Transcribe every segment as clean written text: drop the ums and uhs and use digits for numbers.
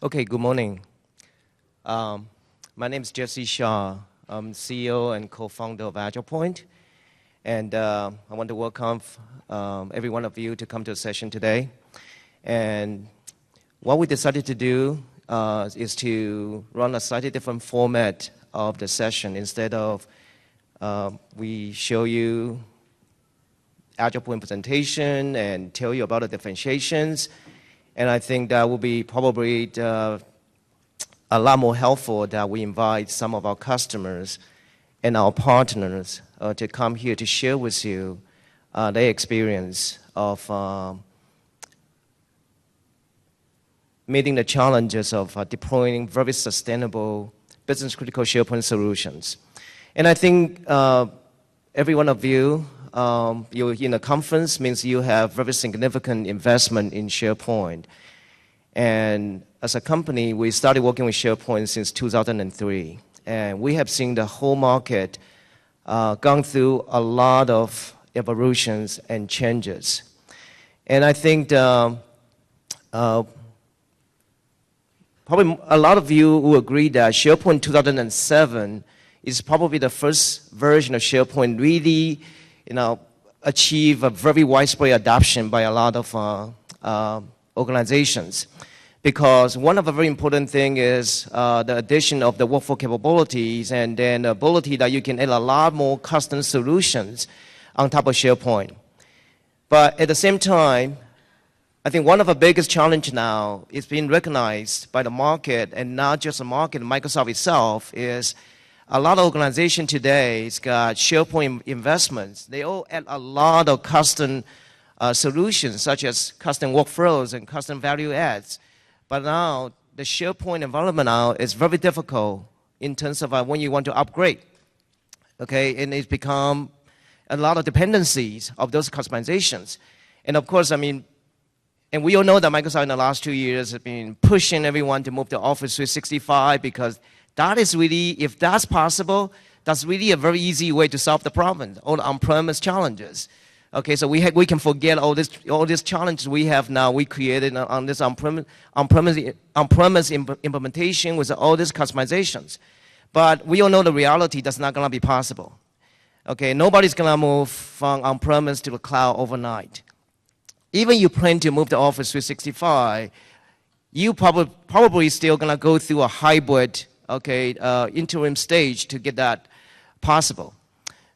Okay, good morning. My name is Jesse Shaw. I'm CEO and co-founder of AgilePoint. And I want to welcome every one of you to come to a session today. And what we decided to do is to run a slightly different format of the session. Instead of we show you AgilePoint presentation and tell you about the differentiations. And I think that will be probably a lot more helpful that we invite some of our customers and our partners to come here to share with you their experience of meeting the challenges of deploying very sustainable business-critical SharePoint solutions. And I think every one of you, you're in a conference means you have very significant investment in SharePoint. And as a company, we started working with SharePoint since 2003. And we have seen the whole market gone through a lot of evolutions and changes. And I think probably a lot of you will agree that SharePoint 2007 is probably the first version of SharePoint really achieve a very widespread adoption by a lot of organizations. Because one of the very important things is the addition of the workflow capabilities and then the ability that you can add a lot more custom solutions on top of SharePoint. But at the same time, I think one of the biggest challenges now is being recognized by the market, and not just the market, Microsoft itself, is a lot of organizations today has got SharePoint investments. They all add a lot of custom solutions, such as custom workflows and custom value adds. But now, the SharePoint environment now is very difficult in terms of when you want to upgrade. Okay, and it's become a lot of dependencies of those customizations. And of course, and we all know that Microsoft in the last 2 years has been pushing everyone to move to Office 365 because that is really, if that's possible, that's really a very easy way to solve the problem, all the on-premise challenges. Okay, so we can forget all these challenges we have now. We created on this on-premise implementation with all these customizations. But we all know the reality that's not going to be possible. Okay, nobody's going to move from on-premise to the cloud overnight. Even you plan to move to Office 365, you probably still going to go through a hybrid interim stage to get that possible.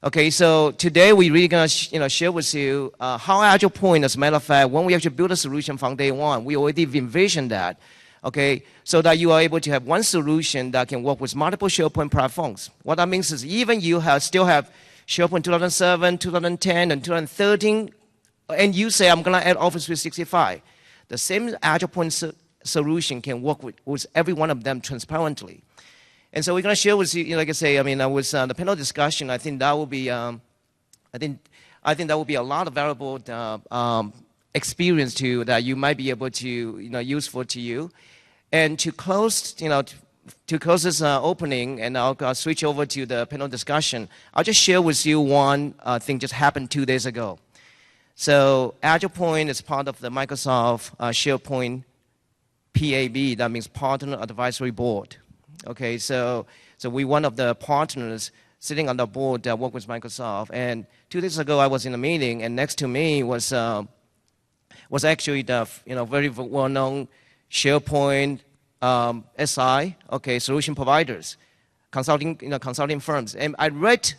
Okay, so today we're really going to share with you how AgilePoint, as a matter of fact, when we actually build a solution from day one, we already envisioned that, okay, so that you are able to have one solution that can work with multiple SharePoint platforms. What that means is even you still have SharePoint 2007, 2010, and 2013, and you say, I'm going to add Office 365. The same AgilePoint solution can work with every one of them transparently. And so we're going to share with you, like I say, with the panel discussion, I think that will be, I think that will be a lot of valuable experience that you might be able to, useful to you. And to close, to close this opening, and I'll switch over to the panel discussion. I'll just share with you one thing just happened 2 days ago. So AgilePoint is part of the Microsoft SharePoint PAB, that means Partner Advisory Board. Okay, so we're one of the partners sitting on the board that work with Microsoft. And 2 days ago, I was in a meeting, and next to me was actually the very well-known SharePoint SI, solution providers, consulting firms. And I read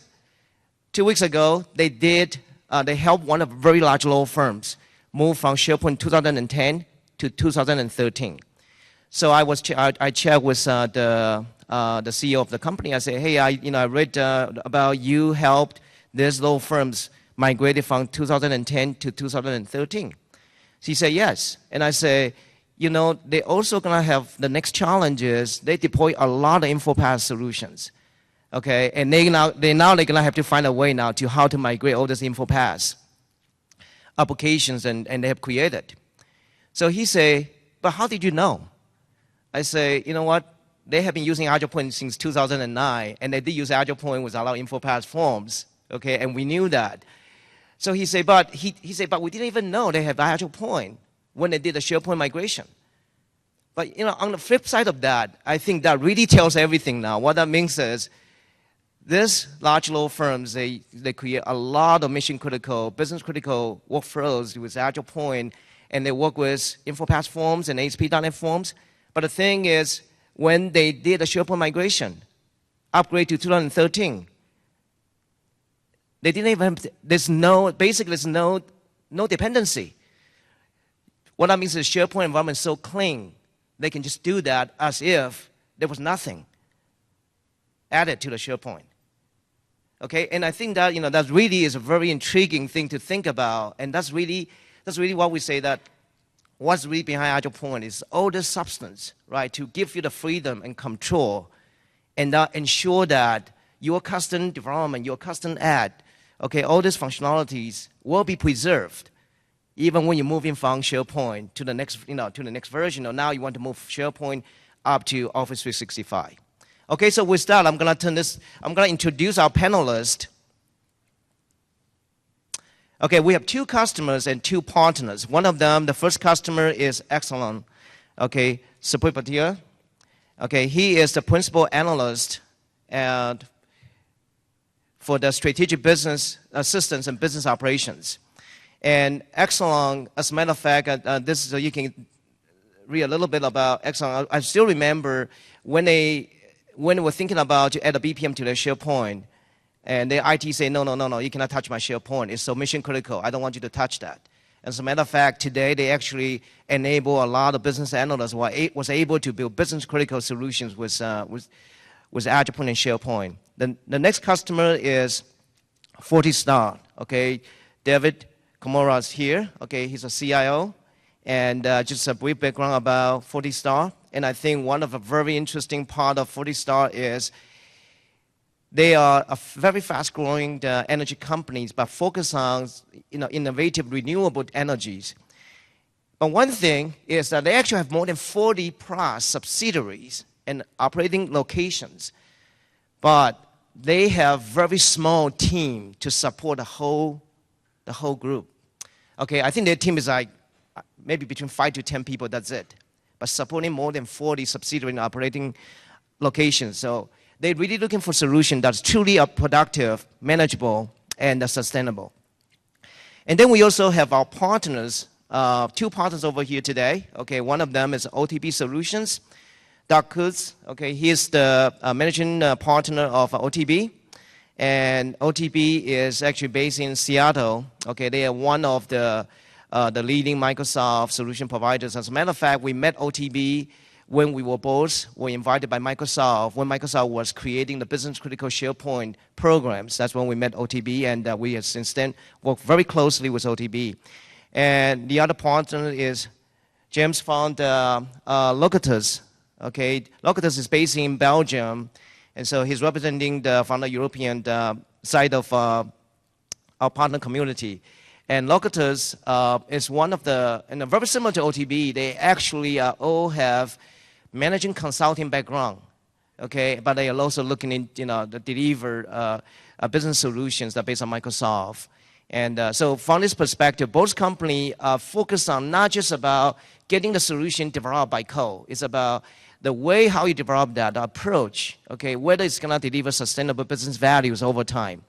2 weeks ago they helped one of the very large law firms move from SharePoint 2010 to 2013. So I checked with the CEO of the company. I said, hey, I read about you helped these law firms migrated from 2010 to 2013. She said, yes. And I said, they're also going to have the next challenge is they deploy a lot of InfoPass solutions. Okay, and they're going to have to find a way now to how to migrate all these InfoPass applications and they have created. So he said, but how did you know? I say, you know what? They have been using AgilePoint since 2009, and they did use AgilePoint with a lot of InfoPass forms, okay, and we knew that. So he said, but we didn't even know they have AgilePoint when they did the SharePoint migration. But on the flip side of that, I think that really tells everything now. What that means is these large law firms, they create a lot of mission-critical, business-critical workflows with AgilePoint, and they work with InfoPass forms and ASP.NET forms. But the thing is, when they did a SharePoint migration, upgrade to 2013, they didn't even, there's no dependency. What that means is SharePoint environment is so clean, they can just do that as if there was nothing added to the SharePoint. Okay, and I think that that really is a very intriguing thing to think about, and that's really what we say that what's really behind AgilePoint is all this substance, right, to give you the freedom and control, and ensure that your custom development, your custom add, okay, all these functionalities will be preserved, even when you're moving from SharePoint to the next, to the next version, or now you want to move SharePoint up to Office 365. Okay, so with that, I'm going to introduce our panelists. Okay, we have 2 customers and 2 partners. One of them, the first customer is Exelon. Okay, Supri Patil. Okay, he is the principal analyst and for the strategic business assistance and business operations. And Exelon, as a matter of fact, this is, you can read a little bit about Exelon. I still remember when they were thinking about to add a BPM to their SharePoint, and their IT say, no, you cannot touch my SharePoint. It's so mission critical. I don't want you to touch that. As a matter of fact, today they actually enable a lot of business analysts who was able to build business critical solutions with AgilePoint and SharePoint. The next customer is 40-Star. Okay, David Komora is here. Okay, he's a CIO. And just a brief background about 40-Star. And I think one of the very interesting part of 40-Star is they are a very fast-growing energy companies, but focus on innovative renewable energies. But one thing is that they actually have more than 40 plus subsidiaries and operating locations. But they have very small team to support the whole group. Okay, I think their team is like maybe between 5 to 10 people, that's it. But supporting more than 40 subsidiary and operating locations. So they're really looking for a solution that's truly productive, manageable, and sustainable. And then we also have our partners, 2 partners over here today. Okay, one of them is OTB Solutions. Doug Kutz, okay, he's the managing partner of OTB. And OTB is actually based in Seattle. Okay, they are one of the leading Microsoft solution providers. As a matter of fact, we met OTB when we were invited by Microsoft, when Microsoft was creating the business critical SharePoint programs. That's when we met OTB, and we have since then worked very closely with OTB. And the other partner is James from Locatus. Okay, Locatus is based in Belgium, and so he's representing from the European side of our partner community. And Locatus is one of and very similar to OTB, they actually all have managing consulting background, okay? But they are also looking in, to deliver business solutions that are based on Microsoft. And so from this perspective, both companies are focused on not just about getting the solution developed by code. It's about the way how you develop that, the approach, okay? Whether it's going to deliver sustainable business values over time.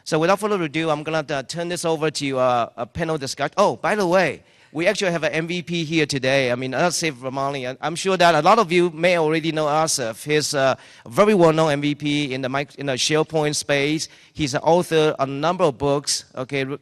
So without further ado, I'm going to turn this over to a panel discussion. Oh, by the way, we actually have an MVP here today. I mean, Asif Ramali. I'm sure that a lot of you may already know Asif. He's a very well-known MVP in the SharePoint space. He's an author on a number of books. Okay, for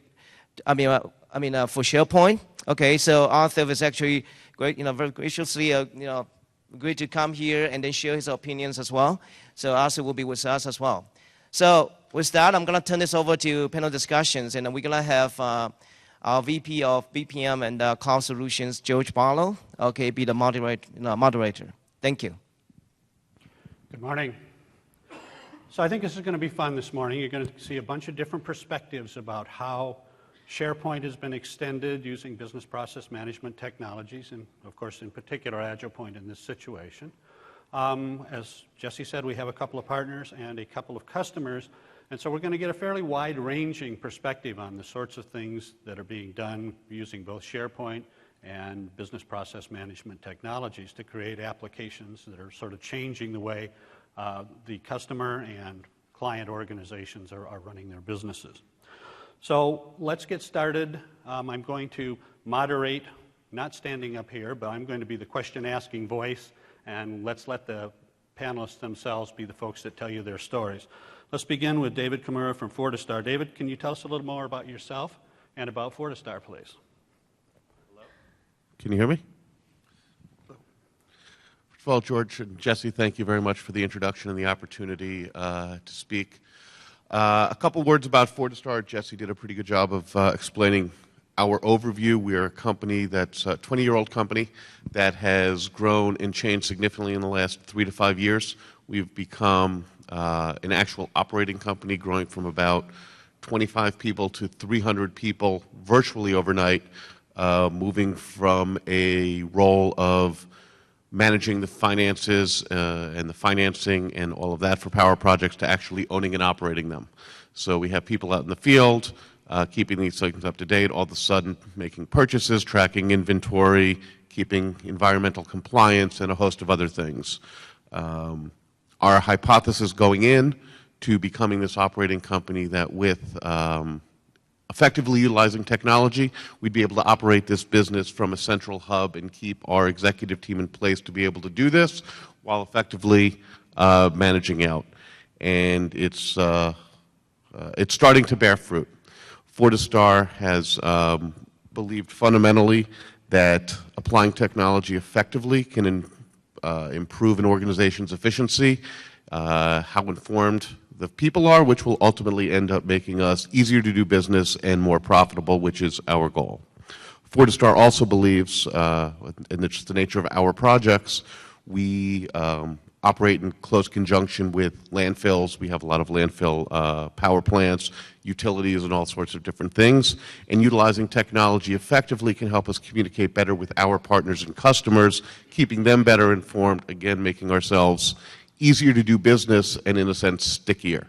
SharePoint. Okay, so Asif is actually great. Very graciously, agreed to come here and then share his opinions as well. So Asif will be with us as well. So with that, I'm going to turn this over to panel discussions, and we're going to have our VP of BPM and Cloud Solutions, George Barlow, okay, be the moderator. Thank you. Good morning. So I think this is going to be fun this morning. You're going to see a bunch of different perspectives about how SharePoint has been extended using business process management technologies, and of course, in particular, AgilePoint in this situation. As Jesse said, we have a couple of partners and a couple of customers, and so we're going to get a fairly wide-ranging perspective on the sorts of things that are being done using both SharePoint and business process management technologies to create applications that are sort of changing the way the customer and client organizations are running their businesses. So let's get started. I'm going to moderate, not standing up here, but I'm going to be the question-asking voice, and let's let the panelists themselves be the folks that tell you their stories. Let's begin with David Kimura from Fortistar. David, can you tell us a little more about yourself and about Fortistar, please? Hello? Can you hear me? First of all, George and Jesse, thank you very much for the introduction and the opportunity to speak. A couple words about Fortistar. Jesse did a pretty good job of explaining our overview. We are a company that's a 20-year-old company that has grown and changed significantly in the last 3 to 5 years. We've become an actual operating company, growing from about 25 people to 300 people virtually overnight, moving from a role of managing the finances and the financing and all of that for power projects to actually owning and operating them. So we have people out in the field keeping these things up to date, all of a sudden making purchases, tracking inventory, keeping environmental compliance, and a host of other things. Our hypothesis going in to becoming this operating company that with effectively utilizing technology, we'd be able to operate this business from a central hub and keep our executive team in place to be able to do this while effectively managing out. And it's starting to bear fruit. Fortistar has believed fundamentally that applying technology effectively can improve an organization's efficiency, how informed the people are, which will ultimately end up making us easier to do business and more profitable, which is our goal. Fortistar also believes, and it's just the nature of our projects, we operate in close conjunction with landfills. We have a lot of landfill power plants, utilities, and all sorts of different things. And utilizing technology effectively can help us communicate better with our partners and customers, keeping them better informed, again, making ourselves easier to do business and, in a sense, stickier.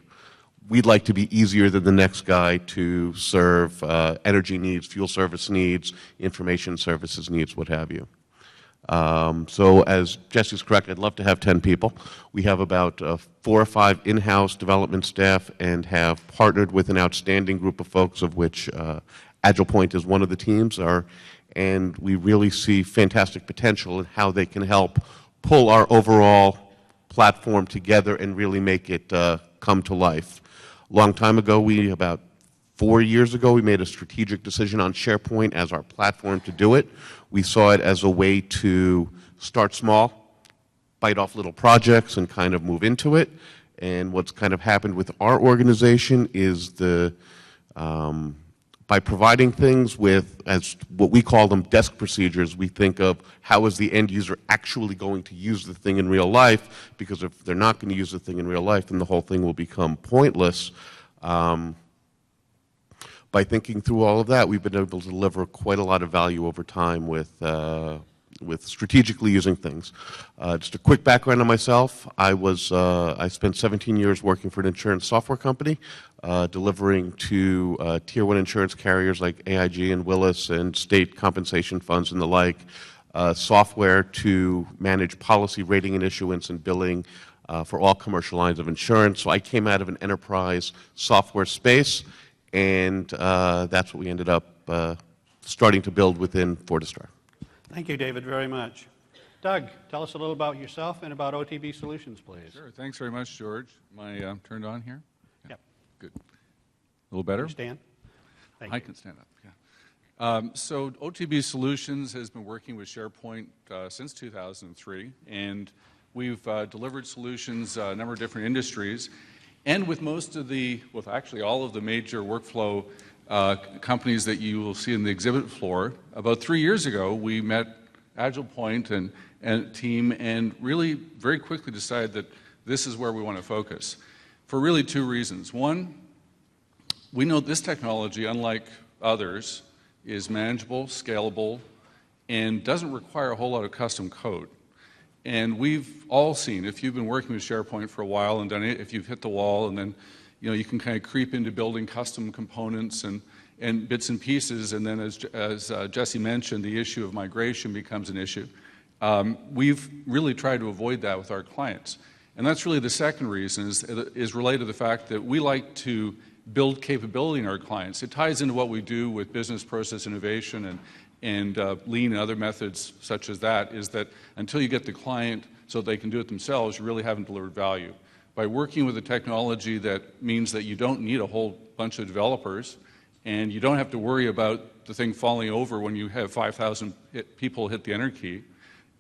We'd like to be easier than the next guy to serve energy needs, fuel service needs, information services needs, what have you. So as Jesse's correct, I'd love to have 10 people. We have about 4 or 5 in-house development staff and have partnered with an outstanding group of folks, of which AgilePoint is one of the teams, and we really see fantastic potential in how they can help pull our overall platform together and really make it come to life. A long time ago, about 4 years ago, we made a strategic decision on SharePoint as our platform to do it. We saw it as a way to start small, bite off little projects, and kind of move into it. And what's kind of happened with our organization is by providing things with, as what we call them, desk procedures, we think of how is the end user actually going to use the thing in real life, because if they're not going to use the thing in real life, then the whole thing will become pointless. By thinking through all of that, we've been able to deliver quite a lot of value over time with strategically using things. Just a quick background on myself. I spent 17 years working for an insurance software company, delivering to Tier 1 insurance carriers like AIG and Willis and state compensation funds and the like, software to manage policy rating and issuance and billing for all commercial lines of insurance. So I came out of an enterprise software space, and that's what we ended up starting to build within Fortistar. Thank you, David, very much. Doug, tell us a little about yourself and about OTB Solutions, please. Sure. Thanks very much, George. Am I turned on here? Yeah. Yep. Good. A little better? Can you stand? Thank I you. can stand up, yeah. So OTB Solutions has been working with SharePoint since 2003, and we've delivered solutions a number of different industries. And with most of actually all of the major workflow companies that you will see in the exhibit floor, about 3 years ago, we met AgilePoint and team and really very quickly decided that this is where we want to focus for really 2 reasons. One, we know this technology, unlike others, is manageable, scalable, and doesn't require a whole lot of custom code. And we've all seen, if you've been working with SharePoint for a while and done it, if you've hit the wall and then you can kind of creep into building custom components, and and bits and pieces, and then as Jesse mentioned, the issue of migration becomes an issue. We've really tried to avoid that with our clients. And that's really the second reason is related to the fact that we like to build capability in our clients. It ties into what we do with business process innovation and lean and other methods such as that, is that until you get the client so they can do it themselves, you really haven't delivered value. By working with a technology that means that you don't need a whole bunch of developers and you don't have to worry about the thing falling over when you have 5,000 people hit the enter key,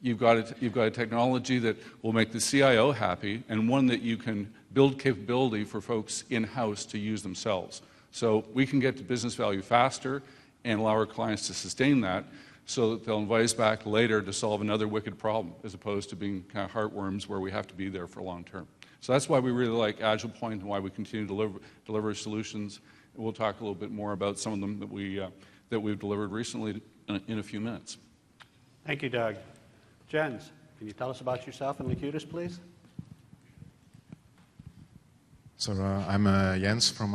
you've got a technology that will make the CIO happy and one that you can build capability for folks in-house to use themselves. So we can get to business value faster and allow our clients to sustain that so that they'll invite us back later to solve another wicked problem, as opposed to being kind of heartworms where we have to be there for long term. So that's why we really like AgilePoint and why we continue to deliver solutions. And we'll talk a little bit more about some of them that we've delivered recently in a few minutes. Thank you, Doug. Jens, can you tell us about yourself and Locutus, please? So I'm Jens from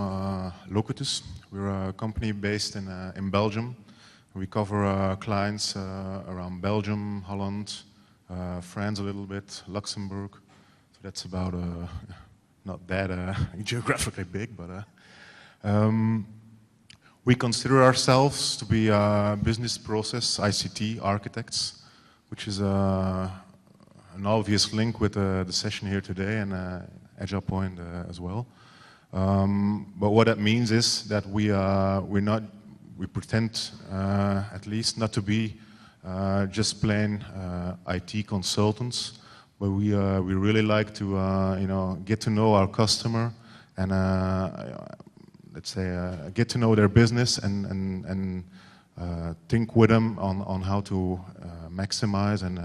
Locutus. We're a company based in Belgium. We cover clients around Belgium, Holland, France a little bit, Luxembourg. So that's about not that geographically big, but we consider ourselves to be business process ICT architects, which is an obvious link with the session here today and AgilePoint as well. But what that means is that we pretend at least not to be just plain IT consultants, but we really like to get to know our customer and let's say get to know their business and think with them on how to maximize and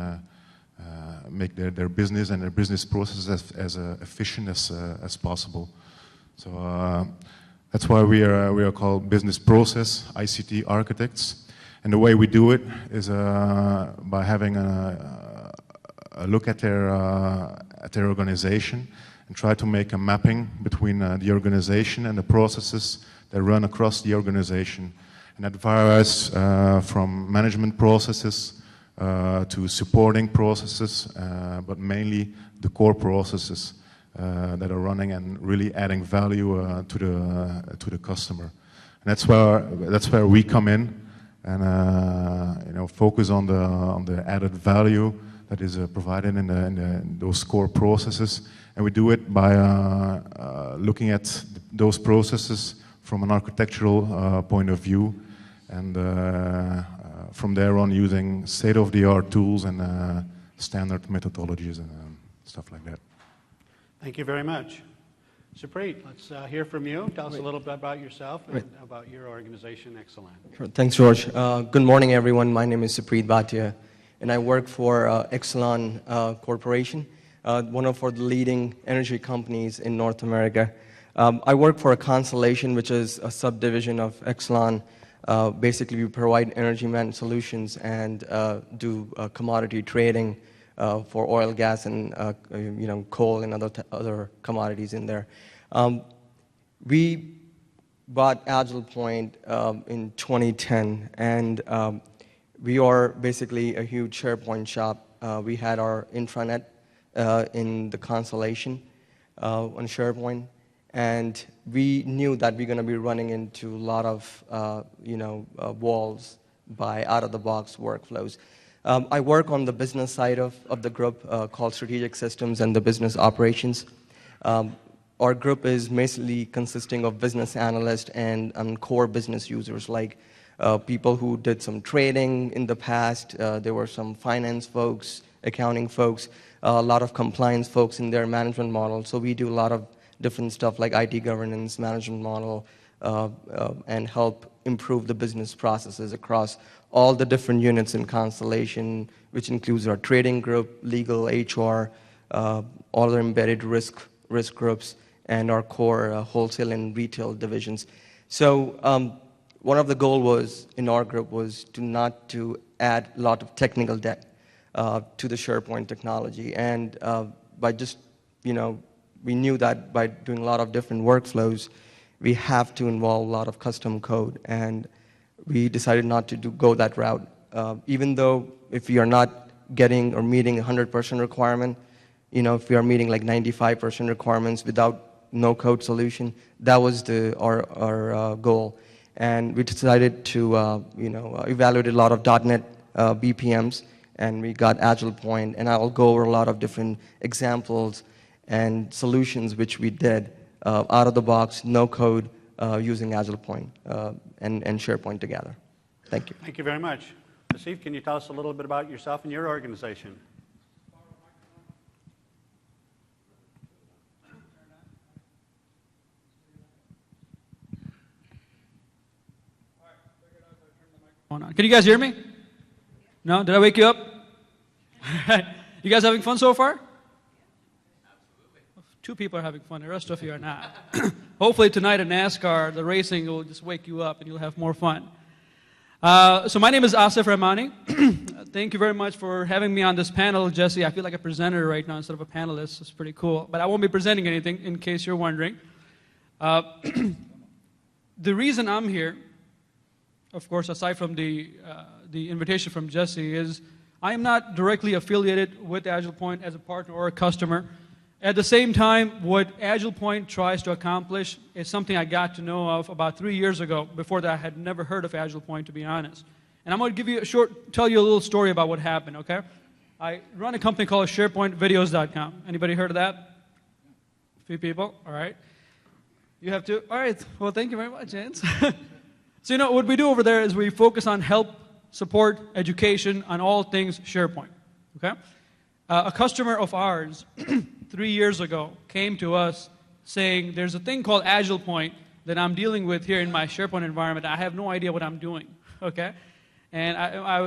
make their business and their business processes as efficient as possible. So that's why we are called business process ICT architects. And the way we do it is by having a look at their organization and try to make a mapping between the organization and the processes that run across the organization. And that varies from management processes to supporting processes, but mainly the core processes that are running and really adding value to the customer. And that's where we come in and focus on the added value that is provided in those core processes. And we do it by looking at those processes from an architectural point of view, and from there on using state-of-the-art tools and standard methodologies and stuff like that. Thank you very much. Supreet, let's hear from you. Tell us a little bit about yourself and about your organization, Excellent. Sure. Thanks, George. Good morning, everyone. My name is Supreet Bhatia, and I work for Exelon Corporation, one of the leading energy companies in North America. I work for a Constellation, which is a subdivision of Exelon. Basically, we provide energy management solutions and do commodity trading for oil, gas, and coal and other commodities in there. We bought AgilePoint in 2010, and we are basically a huge SharePoint shop. We had our intranet in the Constellation on SharePoint, and we knew that we're going to be running into a lot of walls by out-of-the-box workflows. I work on the business side of the group called Strategic Systems and the Business Operations. Our group is mainly consisting of business analysts and core business users, like people who did some trading in the past. There were some finance folks, accounting folks, a lot of compliance folks in their management model. So we do a lot of different stuff like IT governance, management model, and help improve the business processes across all the different units in Constellation, which includes our trading group, legal, HR, all our embedded risk groups, and our core wholesale and retail divisions. So one of the goals was in our group was not to add a lot of technical debt to the SharePoint technology, and by just we knew that by doing a lot of different workflows we have to involve a lot of custom code, and we decided not to go that route. Even though if we are not getting or meeting 100% requirement, if we are meeting like 95% requirements without no code solution, that was our goal. And we decided to evaluate a lot of .NET BPMs, and we got AgilePoint, and I'll go over a lot of different examples and solutions which we did out of the box, no code, using AgilePoint and SharePoint together. Thank you. Thank you very much. Steve, can you tell us a little bit about yourself and your organization? Can you guys hear me? No? Did I wake you up? You guys having fun so far? Absolutely. 2 people are having fun. The rest of you are not. Hopefully tonight at NASCAR, the racing will just wake you up and you'll have more fun. So my name is Asif Rahmani. Thank you very much for having me on this panel, Jesse. I feel like a presenter right now instead of a panelist. It's pretty cool. But I won't be presenting anything, in case you're wondering. The reason I'm here, of course, aside from the invitation from Jesse, is I am not directly affiliated with AgilePoint as a partner or a customer. At the same time, what AgilePoint tries to accomplish is something I got to know of about 3 years ago. Before that, I had never heard of AgilePoint, to be honest. And I'm going to give you tell you a little story about what happened, okay? I run a company called SharePointVideos.com. Anybody heard of that? A few people, all right. You have to, all right. Well, thank you very much, Jens. So, what we do over there is we focus on help, support, education on all things SharePoint, okay? A customer of ours 3 years ago came to us saying, there's a thing called AgilePoint that I'm dealing with here in my SharePoint environment. I have no idea what I'm doing, okay? And I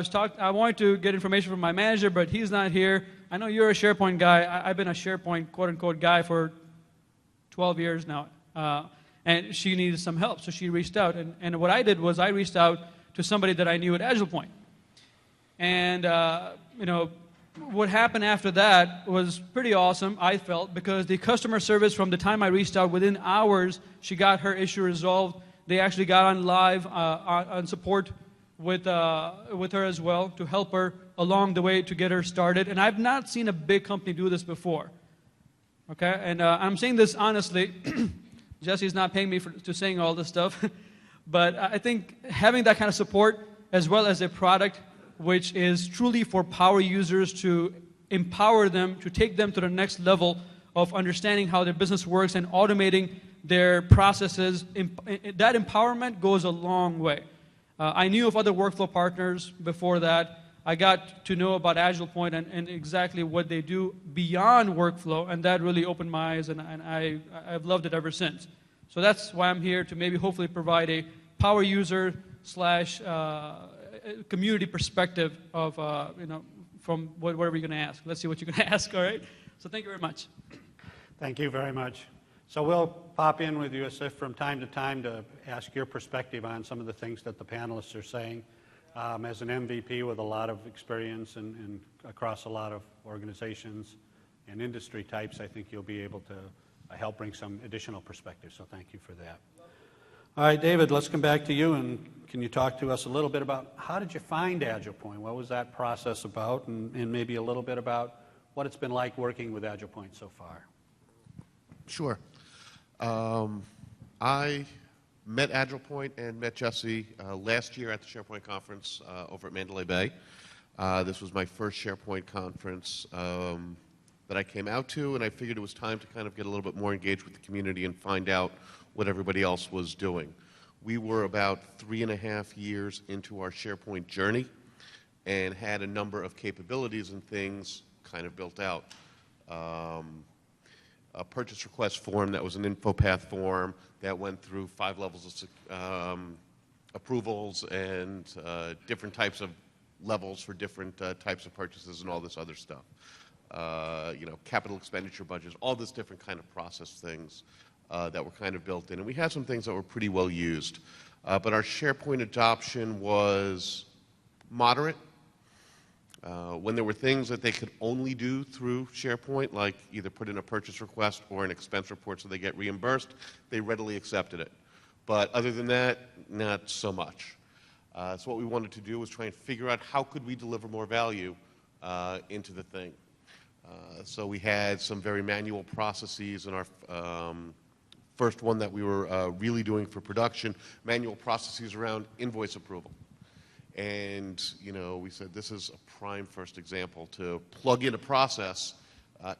wanted to get information from my manager, but he's not here. I know you're a SharePoint guy. I've been a SharePoint quote-unquote guy for 12 years now. And she needed some help, so she reached out. And what I did was I reached out to somebody that I knew at AgilePoint. And, what happened after that was pretty awesome, I felt, because the customer service from the time I reached out, within hours, she got her issue resolved. They actually got on live on support with her as well to help her along the way to get her started. And I've not seen a big company do this before. Okay? And I'm saying this honestly. Jesse's not paying me to saying all this stuff. But I think having that kind of support, as well as a product which is truly for power users to empower them, to take them to the next level of understanding how their business works and automating their processes, that empowerment goes a long way. I knew of other workflow partners before that. I got to know about AgilePoint and exactly what they do beyond workflow, and that really opened my eyes, and I've loved it ever since. So that's why I'm here, to maybe hopefully provide a power user / community perspective of, from whatever you're going to ask. Let's see what you're going to ask, all right? So thank you very much. Thank you very much. So we'll pop in with you, Asif, from time to time to ask your perspective on some of the things that the panelists are saying. As an MVP with a lot of experience and across a lot of organizations and industry types, I think you'll be able to help bring some additional perspective. So thank you for that. All right, David, let's come back to you, and can you talk to us a little bit about how did you find AgilePoint? What was that process about, and maybe a little bit about what it's been like working with AgilePoint so far? Sure. I met AgilePoint and met Jesse last year at the SharePoint conference over at Mandalay Bay. This was my first SharePoint conference that I came out to, and I figured it was time to kind of get a little bit more engaged with the community and find out what everybody else was doing. We were about 3.5 years into our SharePoint journey and had a number of capabilities and things kind of built out. A purchase request form that was an info path form that went through 5 levels of approvals and different types of levels for different types of purchases and all this other stuff. Capital expenditure budgets, all this different kind of process things that were kind of built in. And we had some things that were pretty well used. But our SharePoint adoption was moderate. When there were things that they could only do through SharePoint, like either put in a purchase request or an expense report so they get reimbursed, they readily accepted it. But other than that, not so much. So what we wanted to do was try and figure out how could we deliver more value into the thing. So we had some very manual processes in our first one that we were really doing for production, manual processes around invoice approval. And, you know, we said this is a prime first example to plug in a process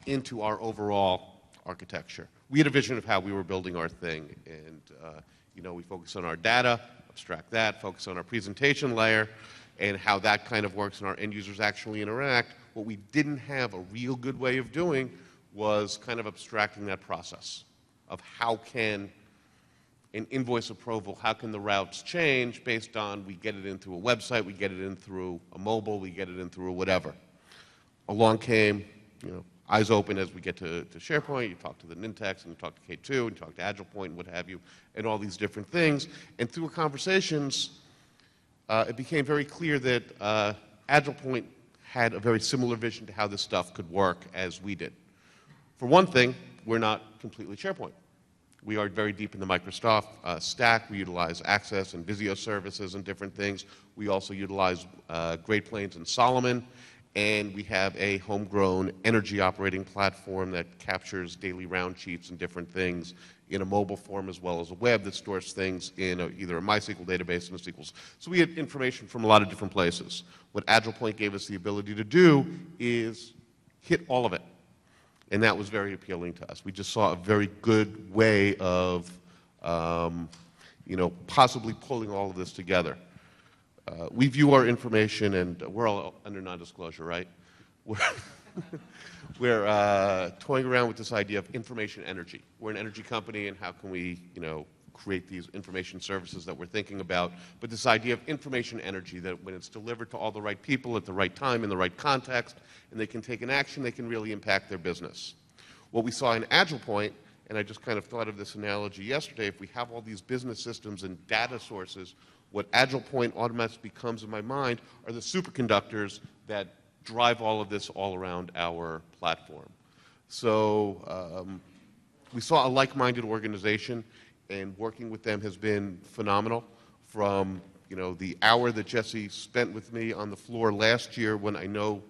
into our overall architecture. We had a vision of how we were building our thing, and, you know, we focus on our data, abstract that, focus on our presentation layer, and how that kind of works and our end users actually interact. What we didn't have a real good way of doing was kind of abstracting that process of how can an invoice approval, how can the routes change based on we get it in through a website, we get it in through a mobile, we get it in through whatever. Along came, you know, eyes open as we get to SharePoint, you talk to the Nintex, and you talk to K2, and you talk to AgilePoint, and what have you, and all these different things. And through our conversations, it became very clear that AgilePoint had a very similar vision to how this stuff could work as we did. For one thing, we're not completely SharePoint. We are very deep in the Microsoft stack. We utilize Access and Visio services and different things. We also utilize Great Plains and Solomon. And we have a homegrown energy operating platform that captures daily round sheets and different things in a mobile form as well as a web that stores things in either a MySQL database and a SQL. So we had information from a lot of different places. What AgilePoint gave us the ability to do is hit all of it. And that was very appealing to us. We just saw a very good way of, you know, possibly pulling all of this together. We view our information, and we're all under non-disclosure, right? We're toying around with this idea of information energy. We're an energy company, and how can we, you know, create these information services that we're thinking about? But this idea of information energy, that when it's delivered to all the right people at the right time in the right context, and they can take an action, they can really impact their business. What we saw in AgilePoint, and I just kind of thought of this analogy yesterday, if we have all these business systems and data sources, what AgilePoint automatically becomes in my mind are the superconductors that drive all of this all around our platform. So we saw a like-minded organization, and working with them has been phenomenal. From, you know, the hour that Jesse spent with me on the floor last year, when I know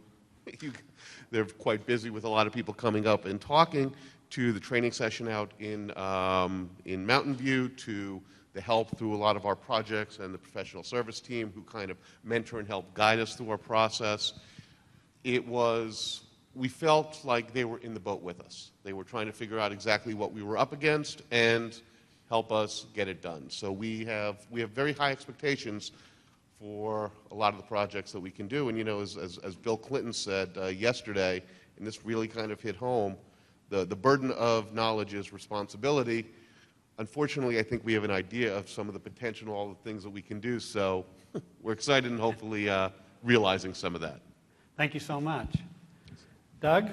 they're quite busy with a lot of people coming up and talking, to the training session out in Mountain View, to the help through a lot of our projects and the professional service team who kind of mentor and help guide us through our process. We felt like they were in the boat with us. They were trying to figure out exactly what we were up against and help us get it done. So we have very high expectations for a lot of the projects that we can do. And, you know, as Bill Clinton said yesterday, and this really kind of hit home, the burden of knowledge is responsibility. Unfortunately, I think we have an idea of some of the potential and all the things that we can do. So we're excited and hopefully realizing some of that. Thank you so much. Doug,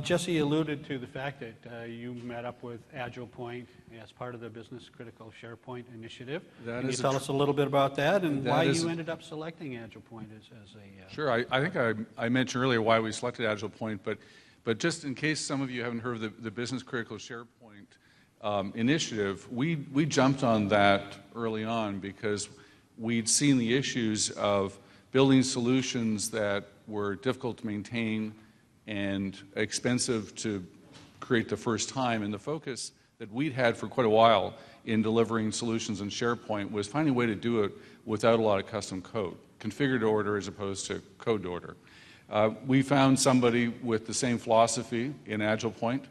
Jesse alluded to the fact that you met up with AgilePoint as part of the Business Critical SharePoint initiative. Can you tell us a little bit about that and why you ended up selecting AgilePoint as a... Sure. I think I mentioned earlier why we selected AgilePoint, but just in case some of you haven't heard of the Business Critical SharePoint initiative, we jumped on that early on because we'd seen the issues of building solutions that were difficult to maintain and expensive to create the first time. And the focus that we'd had for quite a while in delivering solutions in SharePoint was finding a way to do it without a lot of custom code, configured to order as opposed to code to order. We found somebody with the same philosophy in AgilePoint.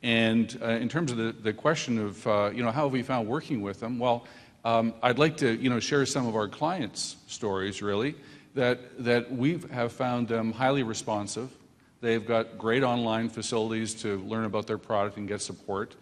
And in terms of the question of, how have we found working with them? Well, I'd like to, share some of our clients' stories, really, that we have found them highly responsive. They've got great online facilities to learn about their product and get support.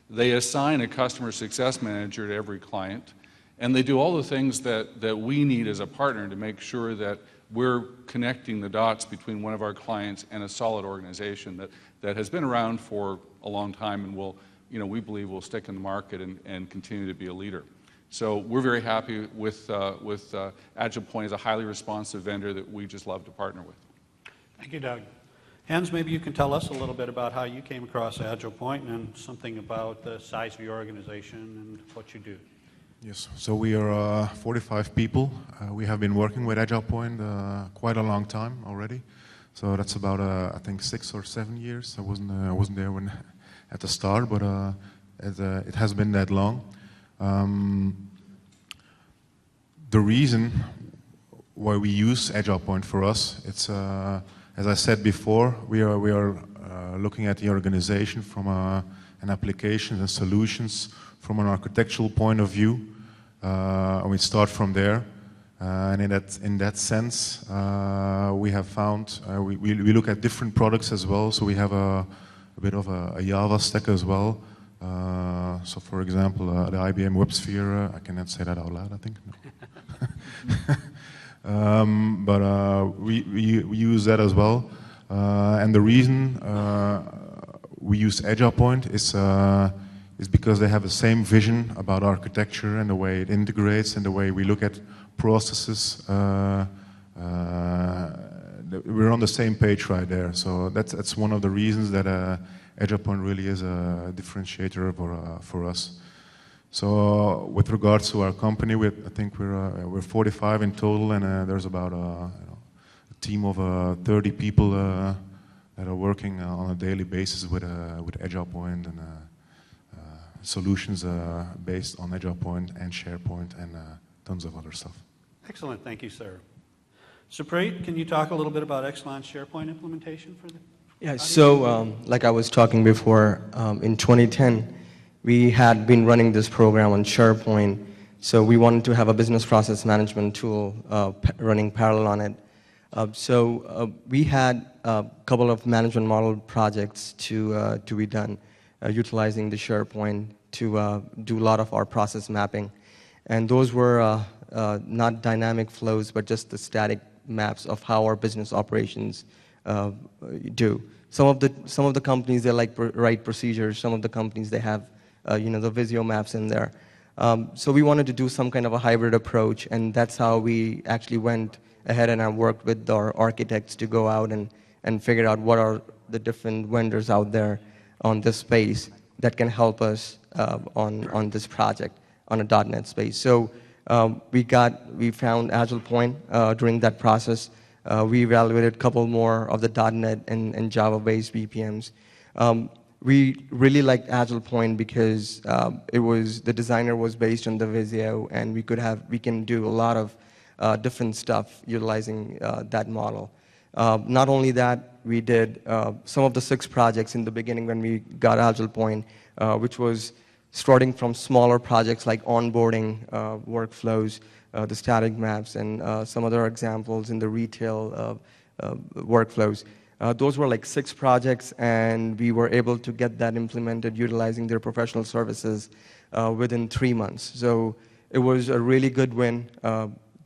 They assign a customer success manager to every client. And they do all the things that we need as a partner to make sure that we're connecting the dots between one of our clients and a solid organization that has been around for a long time and will, we believe will stick in the market and continue to be a leader. So we're very happy with AgilePoint as a highly responsive vendor that we just love to partner with. Thank you, Doug. Hans, maybe you can tell us a little bit about how you came across AgilePoint and something about the size of your organization and what you do. Yes, so we are 45 people. We have been working with AgilePoint quite a long time already. So that's about, I think, 6 or 7 years. I wasn't there when at the start, but it has been that long. The reason why we use AgilePoint for us, it's as I said before, we are looking at the organization from an applications and solutions from an architectural point of view. And we start from there. And in that sense, we have found, we look at different products as well. So we have a bit of a Java stack as well. So for example, the IBM WebSphere, I cannot say that out loud, I think. No. But we use that as well. And the reason we use AgilePoint is because they have the same vision about architecture and the way it integrates and the way we look at processes. We're on the same page right there. So that's one of the reasons that AgilePoint really is a differentiator for us. So with regards to our company, I think we're 45 in total, and there's about a team of 30 people that are working on a daily basis with AgilePoint and solutions based on AgilePoint and SharePoint and tons of other stuff. Excellent, thank you, sir. Supreet, can you talk a little bit about Exelon's SharePoint implementation for the Yeah, so like I was talking before, in 2010, we had been running this program on SharePoint, so we wanted to have a business process management tool running parallel on it. So we had a couple of management model projects to be done, utilizing the SharePoint to do a lot of our process mapping. And those were not dynamic flows, but just the static maps of how our business operations do. Some of the companies, they like write procedures. Some of the companies, they have the Visio maps in there. So we wanted to do some kind of a hybrid approach, and that's how we actually went ahead and I worked with our architects to go out and figure out what are the different vendors out there on this space that can help us on this project on a .NET space. So we found AgilePoint during that process. We evaluated a couple more of the .NET and Java-based BPMs. We really liked AgilePoint because the designer was based on the Visio, and we can do a lot of different stuff utilizing that model. Not only that, we did some of the 6 projects in the beginning when we got AgilePoint, which was starting from smaller projects like onboarding workflows, the static maps, and some other examples in the retail workflows. Those were like 6 projects, and we were able to get that implemented utilizing their professional services within 3 months. So it was a really good win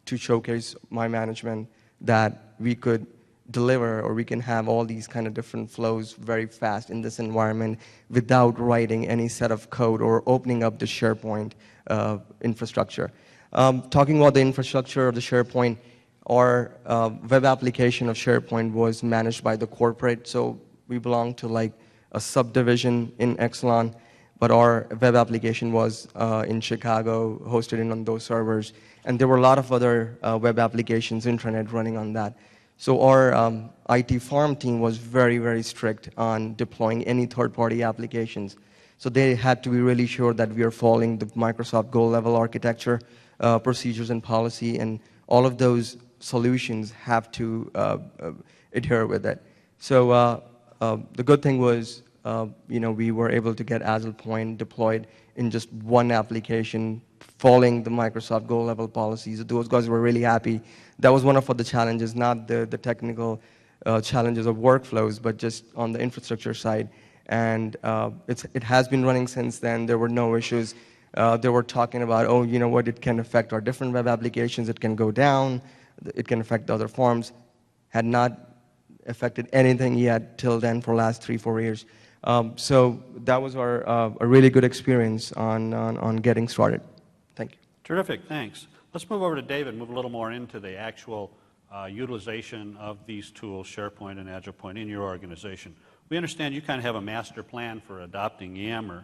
to showcase my management that we could deliver, or we can have all these kind of different flows very fast in this environment without writing any set of code or opening up the SharePoint infrastructure. Talking about the infrastructure of the SharePoint, our web application of SharePoint was managed by the corporate, so we belong to like a subdivision in Exelon, but our web application was in Chicago, hosted on those servers, and there were a lot of other web applications, intranet running on that. So our IT farm team was very, very strict on deploying any third-party applications. So they had to be really sure that we are following the Microsoft Go-level architecture, procedures and policy, and all of those solutions have to adhere with it. So the good thing was, we were able to get AgilePoint deployed in just one application, following the Microsoft Go-level policies. Those guys were really happy. That was one of the challenges, not the technical challenges of workflows, but just on the infrastructure side. And it has been running since then. There were no issues. They were talking about, it can affect our different web applications. It can go down. It can affect the other forms. Had not affected anything yet till then for the last 3-4 years. So that was a really good experience on getting started. Thank you. Terrific, thanks. Let's move over to David, move a little more into the actual utilization of these tools, SharePoint and AgilePoint, in your organization. We understand you kind of have a master plan for adopting Yammer.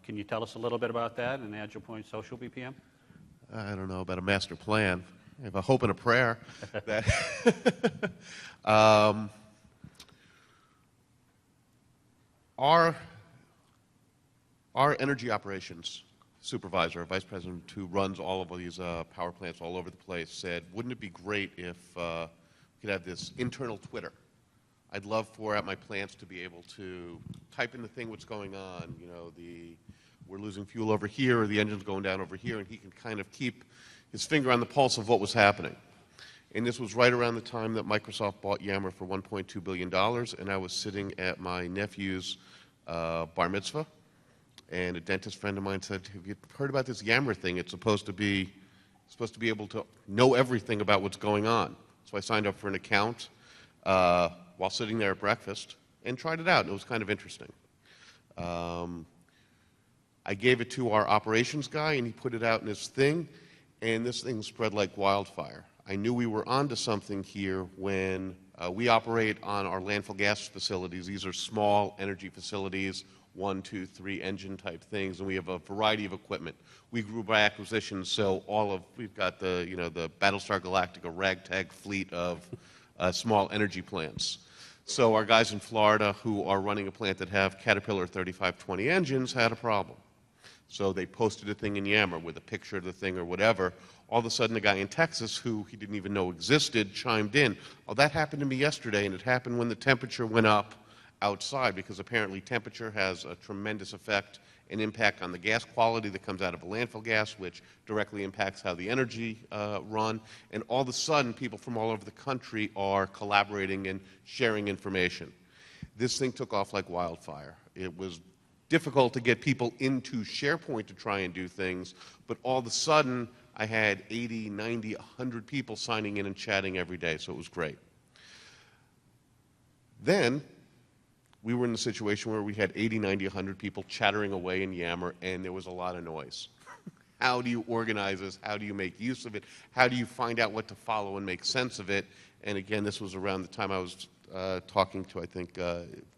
Can you tell us a little bit about that and AgilePoint Social BPM? I don't know about a master plan. I have a hope and a prayer that our energy operations supervisor, vice president who runs all of these power plants all over the place, said, wouldn't it be great if we could have this internal Twitter? I'd love for at my plants to be able to type in the thing what's going on, you know, we're losing fuel over here, or the engine's going down over here, and he can kind of keep his finger on the pulse of what was happening. And this was right around the time that Microsoft bought Yammer for $1.2 billion, and I was sitting at my nephew's bar mitzvah, and a dentist friend of mine said, have you heard about this Yammer thing? It's supposed to be able to know everything about what's going on. So I signed up for an account while sitting there at breakfast and tried it out, and it was kind of interesting. I gave it to our operations guy, and he put it out in his thing, and this thing spread like wildfire. I knew we were onto something here when we operate on our landfill gas facilities. These are small energy facilities, 1, 2, 3 engine type things, and we have a variety of equipment. We grew by acquisition, so we've got the Battlestar Galactica ragtag fleet of small energy plants. So our guys in Florida who are running a plant that have Caterpillar 3520 engines had a problem. So they posted a thing in Yammer with a picture of the thing or whatever. All of a sudden, a guy in Texas who he didn't even know existed chimed in. Oh, that happened to me yesterday, and it happened when the temperature went up outside, because apparently temperature has a tremendous effect and impact on the gas quality that comes out of a landfill gas, which directly impacts how the energy run. And all of a sudden, people from all over the country are collaborating and sharing information. This thing took off like wildfire. It was difficult to get people into SharePoint to try and do things, but all of a sudden, I had 80, 90, 100 people signing in and chatting every day, so it was great. Then, we were in the situation where we had 80, 90, 100 people chattering away in Yammer, and there was a lot of noise. How do you organize this? How do you make use of it? How do you find out what to follow and make sense of it? And again, this was around the time I was talking to, I think,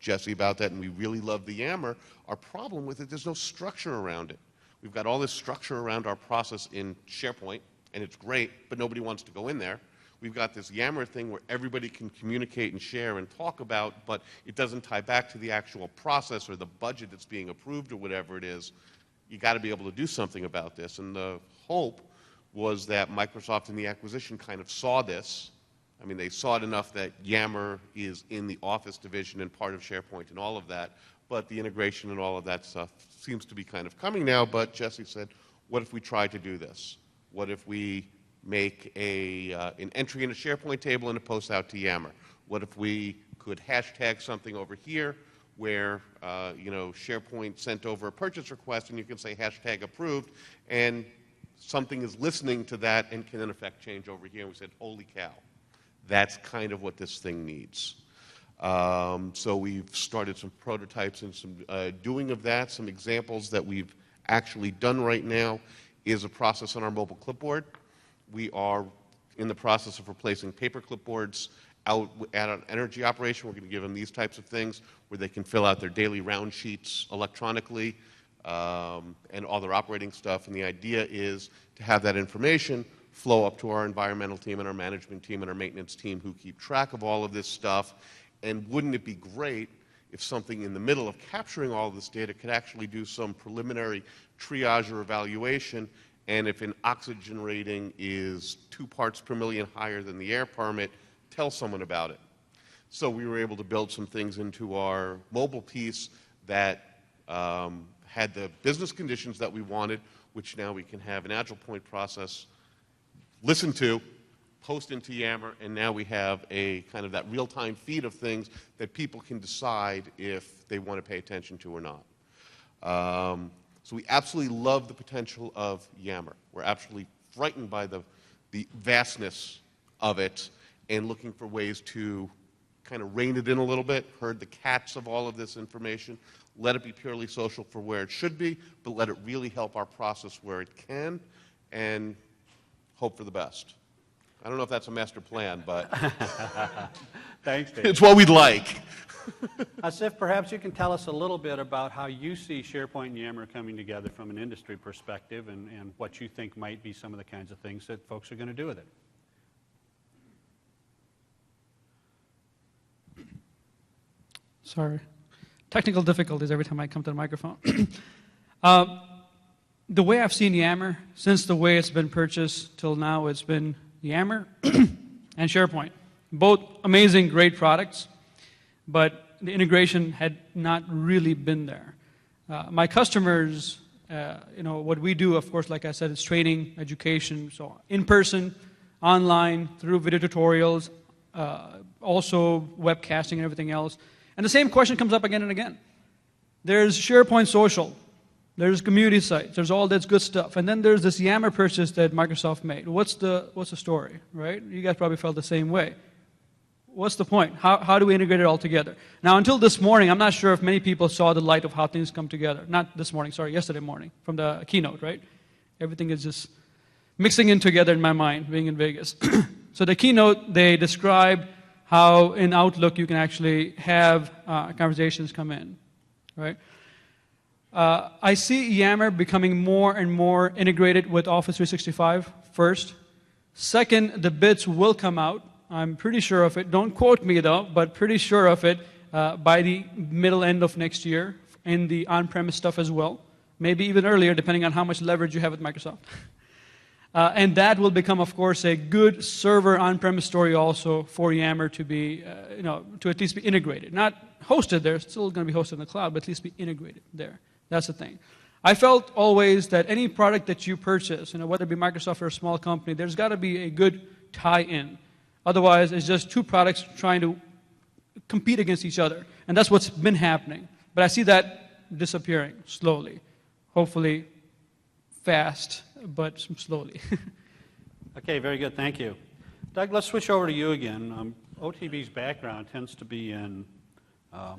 Jesse about that, and we really love the Yammer. Our problem with it, there's no structure around it. We've got all this structure around our process in SharePoint, and it's great, but nobody wants to go in there. We've got this Yammer thing where everybody can communicate and share and talk about, but it doesn't tie back to the actual process or the budget that's being approved or whatever it is. You got to be able to do something about this. And the hope was that Microsoft in the acquisition kind of saw this. I mean, they saw it enough that Yammer is in the Office division and part of SharePoint and all of that, but the integration and all of that stuff seems to be kind of coming now. But Jesse said, what if we tried to do this? What if we make an entry in a SharePoint table and a post out to Yammer? What if we could hashtag something over here where SharePoint sent over a purchase request and you can say hashtag approved, and something is listening to that and can in effect change over here? And we said, holy cow, that's kind of what this thing needs. So we've started some prototypes and some doing of that. Some examples that we've actually done right now is a process on our mobile clipboard. We are in the process of replacing paper clipboards out at an energy operation. We're going to give them these types of things where they can fill out their daily round sheets electronically and all their operating stuff. And the idea is to have that information flow up to our environmental team and our management team and our maintenance team who keep track of all of this stuff. And wouldn't it be great if something in the middle of capturing all of this data could actually do some preliminary triage or evaluation, and if an oxygen rating is 2 parts per million higher than the air permit, tell someone about it. So we were able to build some things into our mobile piece that had the business conditions that we wanted, which now we can have an AgilePoint process listen to, post into Yammer, and now we have a kind of that real-time feed of things that people can decide if they want to pay attention to or not. So we absolutely love the potential of Yammer. We're absolutely frightened by the vastness of it and looking for ways to kind of rein it in a little bit, herd the cats of all of this information, let it be purely social for where it should be, but let it really help our process where it can, and hope for the best. I don't know if that's a master plan, but thanks, Dave. It's what we'd like. Asif, perhaps you can tell us a little bit about how you see SharePoint and Yammer coming together from an industry perspective and what you think might be some of the kinds of things that folks are going to do with it. Sorry. Technical difficulties every time I come to the microphone. The way I've seen Yammer, since the way it's been purchased till now, it's been Yammer and SharePoint. Both amazing, great products, but the integration had not really been there. My customers, what we do, of course, like I said, is training, education, so in person, online, through video tutorials, also webcasting and everything else. And the same question comes up again and again. There's SharePoint Social. There's community sites. There's all that good stuff. And then there's this Yammer purchase that Microsoft made. What's the story, right? You guys probably felt the same way. What's the point? How do we integrate it all together? Now, until this morning, I'm not sure if many people saw the light of how things come together. Not this morning, sorry, yesterday morning, from the keynote, right? Everything is just mixing in together in my mind, being in Vegas. So the keynote, they described how in Outlook you can actually have conversations come in, right? I see Yammer becoming more and more integrated with Office 365 first. Second, the bits will come out. I'm pretty sure of it. Don't quote me though, but pretty sure of it by the middle end of next year in the on-premise stuff as well. Maybe even earlier, depending on how much leverage you have with Microsoft. And that will become, of course, a good server on-premise story also for Yammer to be, to at least be integrated. Not hosted there, it's still going to be hosted in the cloud, but at least be integrated there. That's the thing. I felt always that any product that you purchase, whether it be Microsoft or a small company, there's got to be a good tie-in. Otherwise, it's just two products trying to compete against each other. And that's what's been happening. But I see that disappearing slowly. Hopefully fast, but slowly. Okay, very good. Thank you. Doug, let's switch over to you again. OTB's background tends to be in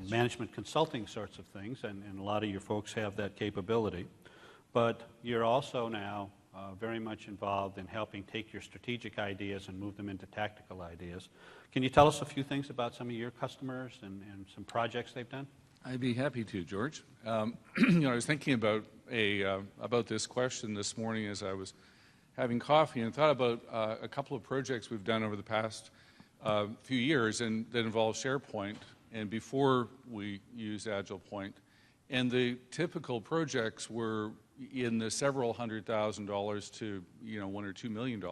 management consulting sorts of things, and a lot of your folks have that capability. But you're also now very much involved in helping take your strategic ideas and move them into tactical ideas. Can you tell us a few things about some of your customers and some projects they've done? I'd be happy to, George. I was thinking about this question this morning as I was having coffee and thought about a couple of projects we've done over the past few years and that involve SharePoint and before we used AgilePoint. And the typical projects were in the several $100,000 to $1 or $2 million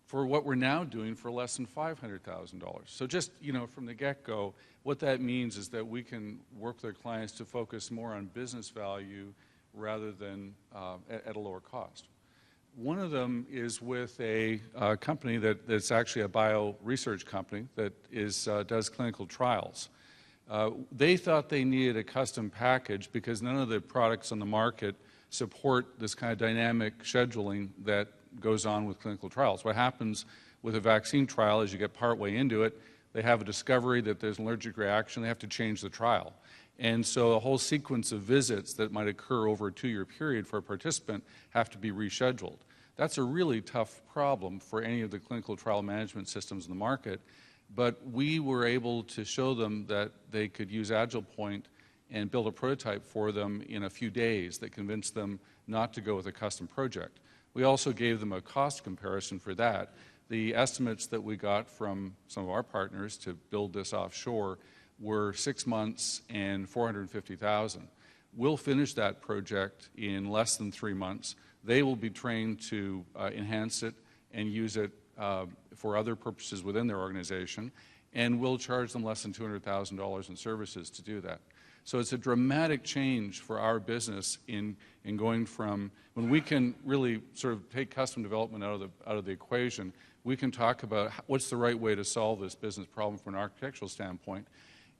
for what we're now doing for less than $500,000. So just from the get-go, what that means is that we can work with our clients to focus more on business value rather than at a lower cost. One of them is with a company that's actually a bio research company that does clinical trials. They thought they needed a custom package because none of the products on the market support this kind of dynamic scheduling that goes on with clinical trials. What happens with a vaccine trial is you get partway into it, they have a discovery that there's an allergic reaction, they have to change the trial. And so a whole sequence of visits that might occur over a 2-year period for a participant have to be rescheduled. That's a really tough problem for any of the clinical trial management systems in the market, but we were able to show them that they could use AgilePoint and build a prototype for them in a few days that convinced them not to go with a custom project. We also gave them a cost comparison for that. The estimates that we got from some of our partners to build this offshore were 6 months and $450,000. We'll finish that project in less than 3 months. They will be trained to enhance it and use it for other purposes within their organization, and we'll charge them less than $200,000 in services to do that. So it's a dramatic change for our business in going from when we can really sort of take custom development out of the equation, we can talk about what's the right way to solve this business problem from an architectural standpoint.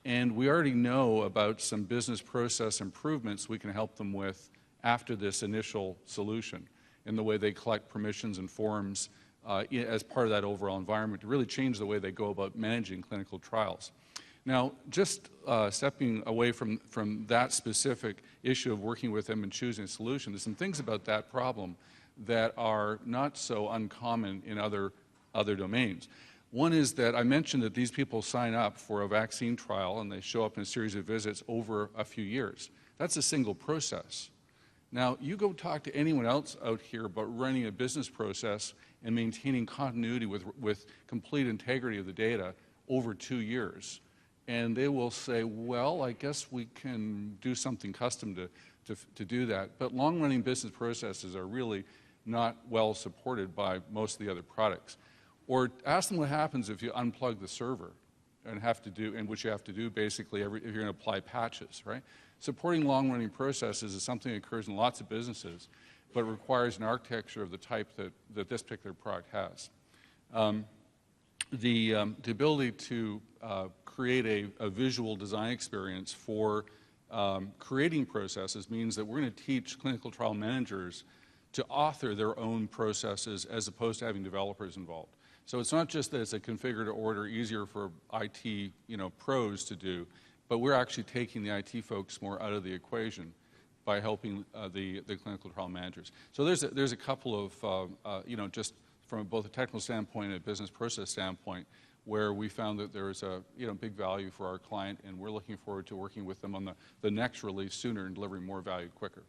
And we already know about some business process improvements we can help them with after this initial solution in the way they collect permissions and forms as part of that overall environment to really change the way they go about managing clinical trials. Now, just stepping away from that specific issue of working with them and choosing a solution, there's some things about that problem that are not so uncommon in other domains. One is that I mentioned that these people sign up for a vaccine trial and they show up in a series of visits over a few years. That's a single process. Now, you go talk to anyone else out here about running a business process and maintaining continuity with complete integrity of the data over 2 years. And they will say, well, I guess we can do something custom to do that. But long-running business processes are really not well supported by most of the other products. Or ask them what happens if you unplug the server and which you have to do basically if you're going to apply patches, right? Supporting long-running processes is something that occurs in lots of businesses, but requires an architecture of the type that this particular product has. The ability to create a visual design experience for creating processes means that we're going to teach clinical trial managers to author their own processes as opposed to having developers involved. So it's not just that it's a configure to order, easier for IT pros to do, but we're actually taking the IT folks more out of the equation by helping the clinical trial managers. So there's a couple of, just from both a technical standpoint and a business process standpoint, where we found that there is a big value for our client, and we're looking forward to working with them on the next release sooner and delivering more value quicker.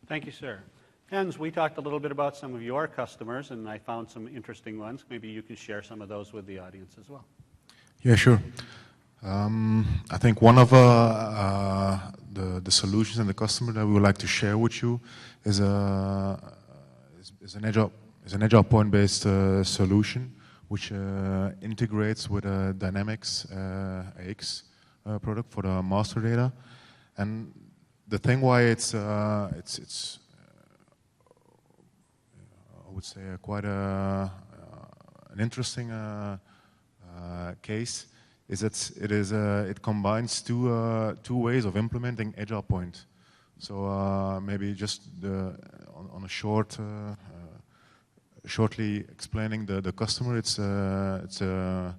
Thank you, sir. Jens, we talked a little bit about some of your customers, and I found some interesting ones. Maybe you can share some of those with the audience as well. Yeah, sure. I think one of the solutions and the customer that we would like to share with you is an AgilePoint-based solution which integrates with a Dynamics AX product for the master data. And the thing why it's I would say quite an interesting case is that it combines two ways of implementing AgilePoint. So maybe just on a shortly explaining the customer. It's a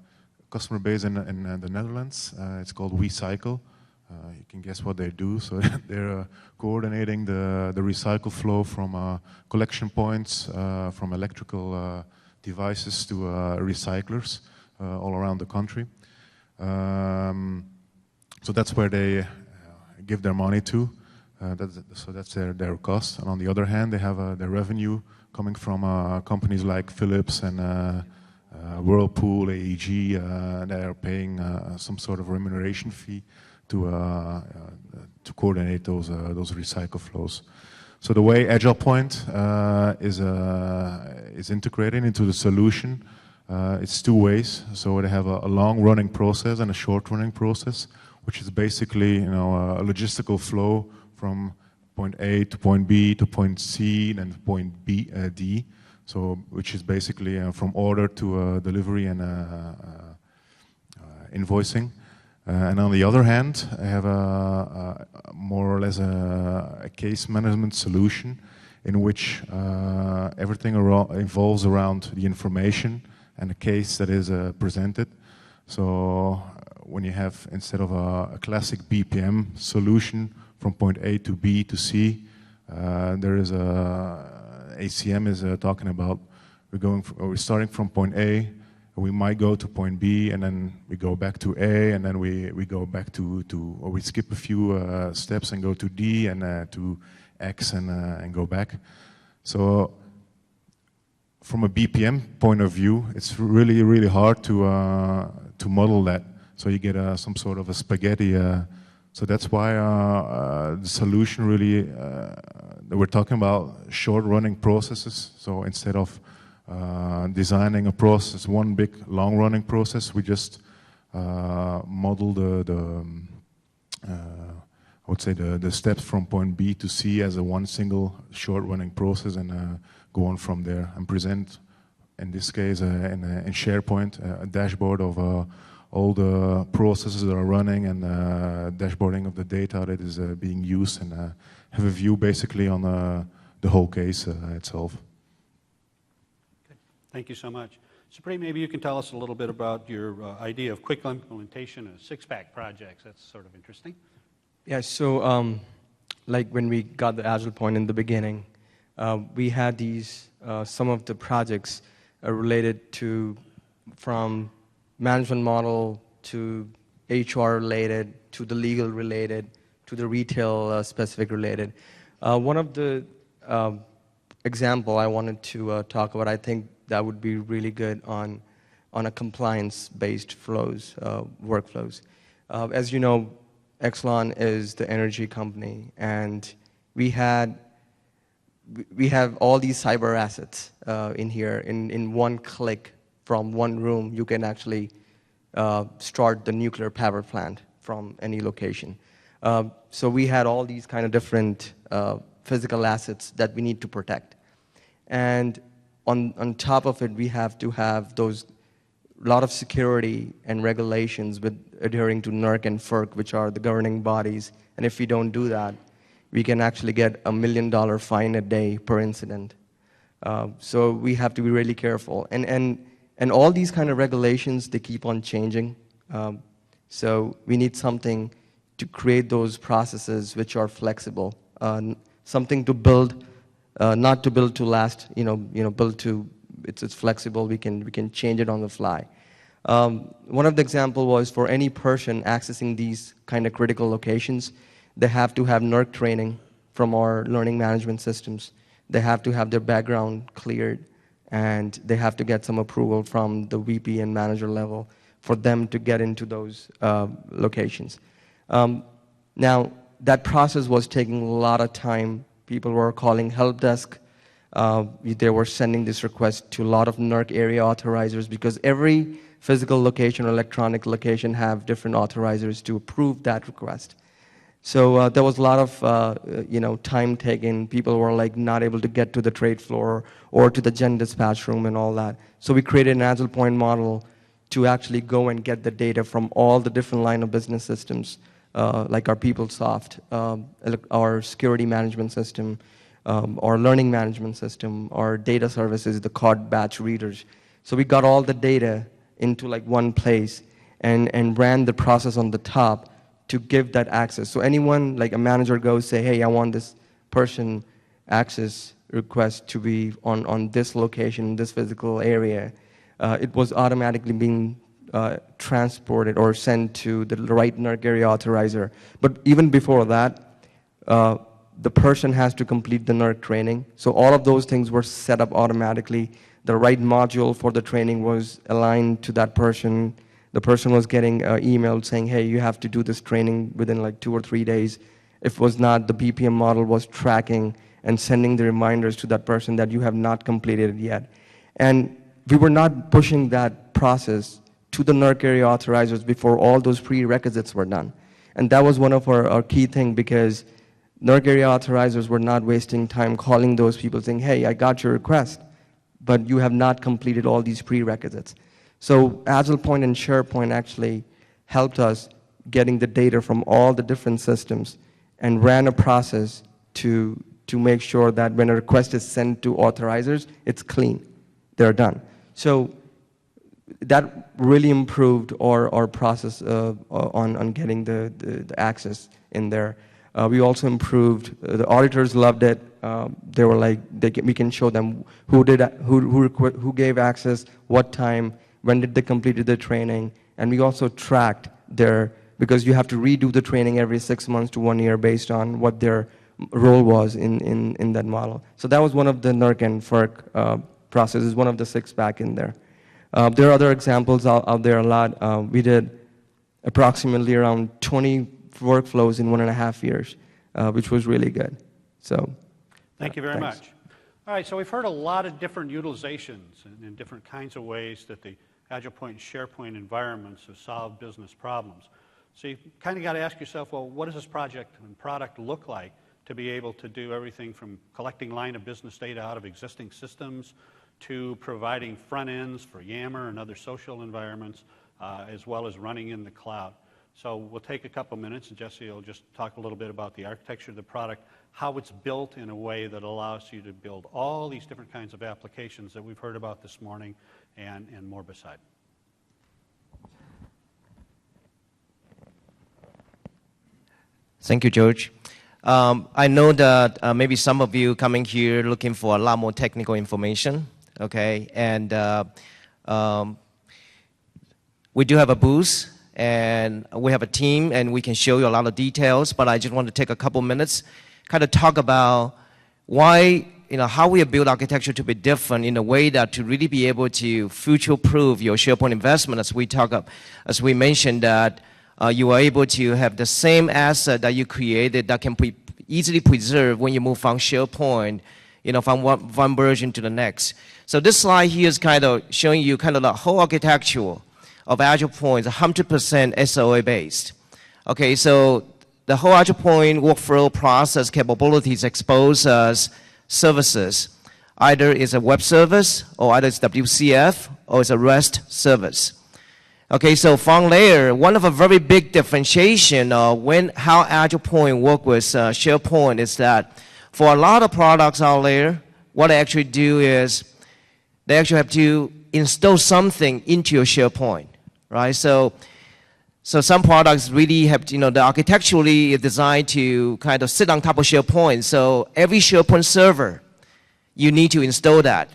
customer base in the Netherlands. It's called WeCycle. You can guess what they do. So they're coordinating the recycle flow from collection points, from electrical devices to recyclers all around the country. So that's where they give their money to. So that's their cost. And on the other hand, they have their revenue coming from companies like Philips and Whirlpool, AEG. They are paying some sort of remuneration fee to coordinate those recycle flows. So the way AgilePoint is integrated into the solution, it's two ways. So they have a long-running process and a short-running process, which is basically a logistical flow from point A to point B to point C and then point D. So which is basically from order to delivery and invoicing. And on the other hand, I have more or less a case management solution in which everything evolves around the information and the case that is presented. So when you have, instead of a classic BPM solution from point A to B to C, there is ACM is talking about we're starting from point A. We might go to point B, and then we go back to A, and then we go back or we skip a few steps and go to D and to X and go back. So from a BPM point of view, it's really, really hard to model that. So you get some sort of a spaghetti. So that's why the solution really, we're talking about short-running processes. So instead of designing a process, one big long-running process, we just model I would say the steps from point B to C as a one single short-running process and go on from there and present, in this case, in SharePoint, a dashboard of all the processes that are running and dashboarding of the data that is being used and have a view basically on the whole case itself. Thank you so much. Supreet, maybe you can tell us a little bit about your idea of quick implementation of six-pack projects. That's sort of interesting. Yeah, so like when we got the AgilePoint in the beginning, we had some of the projects related to from management model to HR related, to the legal related, to the retail specific related. One of the example I wanted to talk about, I think that would be really good on a compliance-based flows, workflows. As you know, Exelon is the energy company, and we have all these cyber assets in here. In one click from one room, you can actually start the nuclear power plant from any location. So we had all these kind of different physical assets that we need to protect. And on top of it, we have to have those lot of security and regulations with adhering to NERC and FERC, which are the governing bodies. And if we don't do that, we can actually get $1 million fine a day per incident. So we have to be really careful. And all these kind of regulations, they keep on changing. So we need something to create those processes which are flexible, something to build, not to build to last, build to, it's flexible, we can change it on the fly. One of the example was for any person accessing these kind of critical locations, they have to have NERC training from our learning management systems. They have to have their background cleared, and they have to get some approval from the VP and manager level for them to get into those locations. Now, that process was taking a lot of time. People were calling help desk. They were sending this request to a lot of NERC area authorizers because every physical location or electronic location have different authorizers to approve that request. So there was a lot of time taken. People were like not able to get to the trade floor or to the gen dispatch room and all that. So we created an AgilePoint model to actually go and get the data from all the different line of business systems, like our PeopleSoft, our security management system, our learning management system, our data services, the COD batch readers. So we got all the data into like one place and ran the process on the top to give that access. So anyone, like a manager goes, say, hey, I want this person access request to be on this location, this physical area. It was automatically being transported or sent to the right NERC area authorizer. But even before that, the person has to complete the NERC training. So all of those things were set up automatically. The right module for the training was aligned to that person. The person was getting emailed saying, hey, you have to do this training within like 2 or 3 days. If it was not, the BPM model was tracking and sending the reminders to that person that you have not completed it yet. And we were not pushing that process to the NERC area authorizers before all those prerequisites were done. And that was one of our key things because NERC area authorizers were not wasting time calling those people saying, hey, I got your request, but you have not completed all these prerequisites. So AgilePoint and SharePoint actually helped us getting the data from all the different systems and ran a process to make sure that when a request is sent to authorizers, it's clean. They're done. So that really improved our process on getting the access in there. We also improved, the auditors loved it. They were like, we can show them who gave access, what time, when did they complete the training, and we also tracked because you have to redo the training every 6 months to 1 year based on what their role was in that model. So that was one of the NERC and FERC processes, one of the 6 back in there. There are other examples out there a lot. We did approximately around 20 workflows in 1.5 years, which was really good. So, thank you very much. All right, so we've heard a lot of different utilizations and different kinds of ways that the AgilePoint and SharePoint environments have solved business problems. So you kind of got to ask yourself, well, what does this project and product look like to be able to do everything from collecting line of business data out of existing systems to providing front ends for Yammer and other social environments, as well as running in the cloud. So we'll take a couple minutes, and Jesse will just talk a little bit about the architecture of the product, how it's built in a way that allows you to build all these different kinds of applications that we've heard about this morning, and more beside. Thank you, George. I know that maybe some of you coming here looking for a lot more technical information, okay? And We do have a booth, and we have a team, and we can show you a lot of details, but I just want to take a couple minutes, kind of talk about why, how we build architecture to be different in a way that to really be able to future-proof your SharePoint investment, as we mentioned that you are able to have the same asset that you created that can be easily preserved when you move from SharePoint, from one version to the next. So this slide here is kind of showing you kind of the whole architecture of AgilePoint, 100% SOA based. Okay, so the whole AgilePoint workflow process capabilities expose us services. Either it's a web service, or either it's WCF, or it's a REST service. Okay, so from there, one of the very big differentiation of how AgilePoint work with SharePoint is that for a lot of products out there, what they actually do is they actually have to install something into your SharePoint, right? So some products really have, the architecturally is designed to kind of sit on top of SharePoint. So every SharePoint server, you need to install that.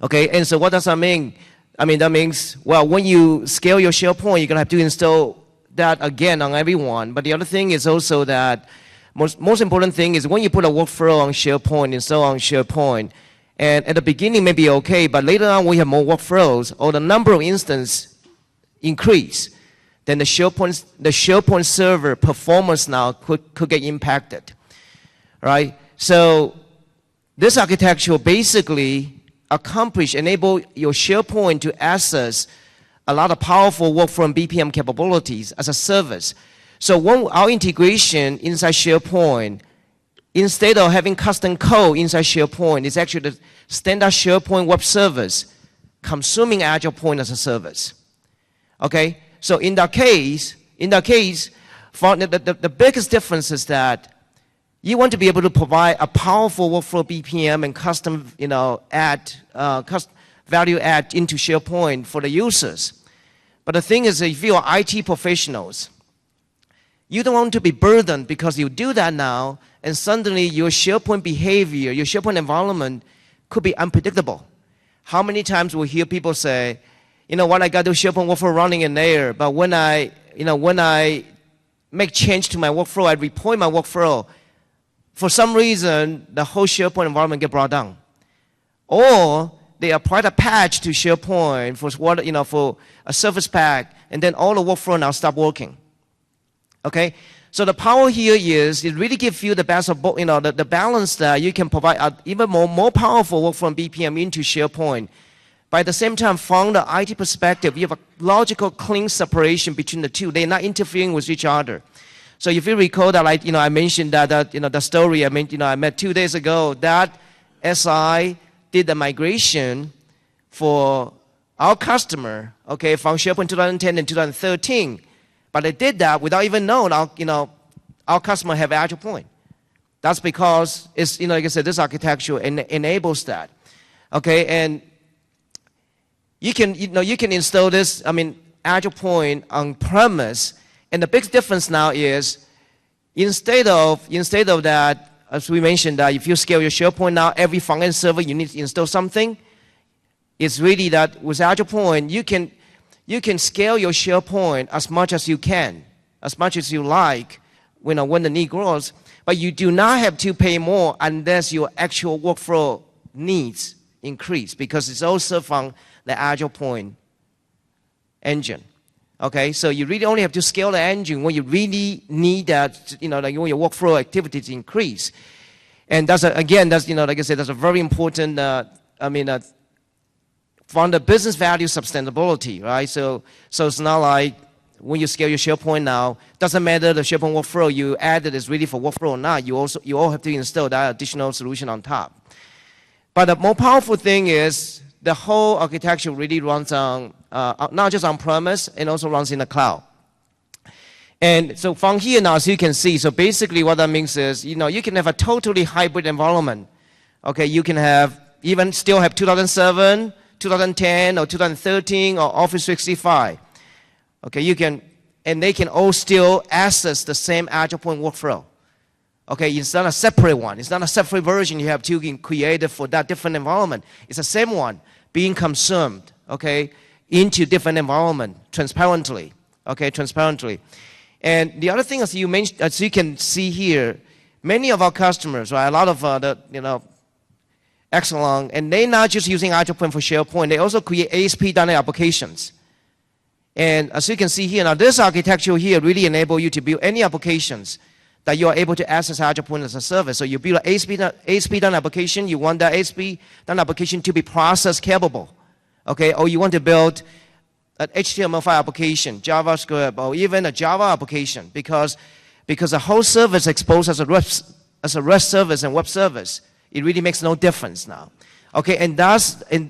Okay, and so what does that mean? I mean, that means, well, when you scale your SharePoint, you're going to have to install that again on everyone. But the other thing is also that most important thing is when you put a workflow on SharePoint, install on SharePoint, and at the beginning may be okay, but later on we have more workflows, or the number of instances increase, then the SharePoint server performance now could get impacted, right? So this architecture basically enable your SharePoint to access a lot of powerful workflow and BPM capabilities as a service. So when our integration inside SharePoint, instead of having custom code inside SharePoint, it's actually the standard SharePoint web service consuming AgilePoint as a service. Okay, so in that case, the biggest difference is that you want to be able to provide a powerful workflow BPM and custom, value add into SharePoint for the users. But the thing is, if you are IT professionals, you don't want to be burdened because you do that now, and suddenly your SharePoint behavior, your SharePoint environment could be unpredictable. How many times we hear people say, what, I got the SharePoint workflow running in there, but when I make change to my workflow, I deploy my workflow, for some reason, the whole SharePoint environment get brought down. Or they apply a patch to SharePoint for a service pack, and then all the workflow now stop working. Okay, so the power here is it really gives you the best of both, the balance that you can provide even more powerful workflow and BPM into SharePoint. But at the same time, from the IT perspective, you have a logical, clean separation between the two. They're not interfering with each other. So if you recall that, I mentioned that the story I met 2 days ago, that SI did the migration for our customer, okay, from SharePoint 2010 and 2013. But they did that without even knowing our customer have AgilePoint. That's because it's, like I said, this architecture enables that. Okay, and you can install this, AgilePoint on premise, and the big difference now is instead of that, as we mentioned, that if you scale your SharePoint now, every front-end server you need to install something. It's really that with AgilePoint, you can scale your SharePoint as much as you can, as much as you like, when the need grows. But you do not have to pay more unless your actual workflow needs increase, because it's also from the AgilePoint engine. Okay, so you really only have to scale the engine when you really need that, when your workflow activities increase. And that's like I said, that's a very important, from the business value sustainability, right? So it's not like when you scale your SharePoint now, doesn't matter the SharePoint workflow you added is ready for workflow or not. You all have to install that additional solution on top. But the more powerful thing is the whole architecture really runs on not just on premise, and also runs in the cloud. And so from here now, as you can see, so basically what that means is, you can have a totally hybrid environment. Okay, you can still have 2007, 2010, or 2013, or Office 365. Okay, and they can all still access the same AgilePoint workflow. Okay, it's not a separate one. It's not a separate version you have to create for that different environment. It's the same one being consumed. Okay, into different environment transparently, okay, transparently. And the other thing, as you mentioned, as you can see here, many of our customers, right, a lot of Exelon, and they're not just using AgilePoint for SharePoint, they also create ASP.NET applications. And as you can see here, now this architecture here really enables you to build any applications that you are able to access AgilePoint as a service. So you build an ASP.NET application, you want that ASP.NET application to be process capable, okay? Or you want to build an HTML5 application, JavaScript, or even a Java application, because the whole service exposed as a REST service and web service, it really makes no difference now. Okay, and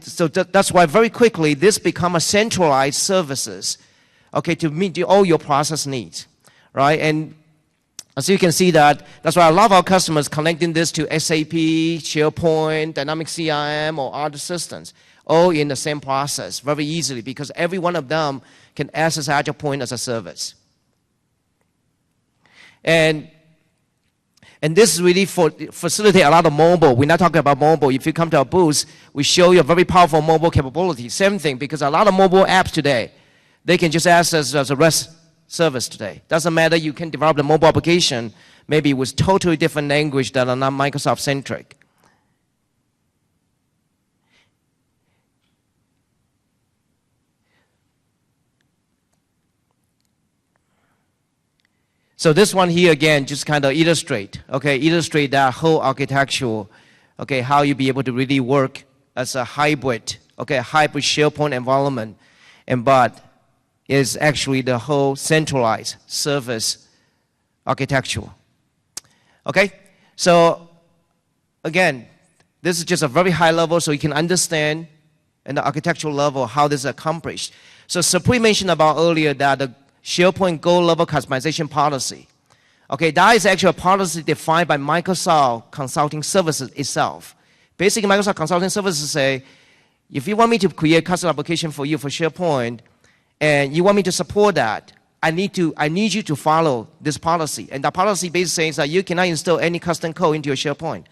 so that's why very quickly this become a centralized services, okay, to meet all your process needs, right? And as you can see that's why a lot of our customers connecting this to SAP, SharePoint, Dynamics CRM, or other systems, all in the same process very easily, because every one of them can access AgilePoint as a service. And this really facilitate a lot of mobile. We're not talking about mobile. If you come to our booth, we show you a very powerful mobile capability. Same thing, because a lot of mobile apps today, they can just access as a REST service today. Doesn't matter, you can develop the mobile application maybe with totally different language that are not Microsoft-centric. So this one here again just kind of illustrate that whole architecture, okay, how you be able to really work as a hybrid, okay, hybrid SharePoint environment, but is actually the whole centralized service architecture. Okay, so again, this is just a very high level so you can understand at the architectural level how this is accomplished. So Sapri mentioned about earlier that the SharePoint Gold level customization policy. Okay, that is actually a policy defined by Microsoft Consulting Services itself. Basically, Microsoft Consulting Services say, if you want me to create a custom application for you for SharePoint, and you want me to support that, I need you to follow this policy. And that policy basically says that you cannot install any custom code into your SharePoint.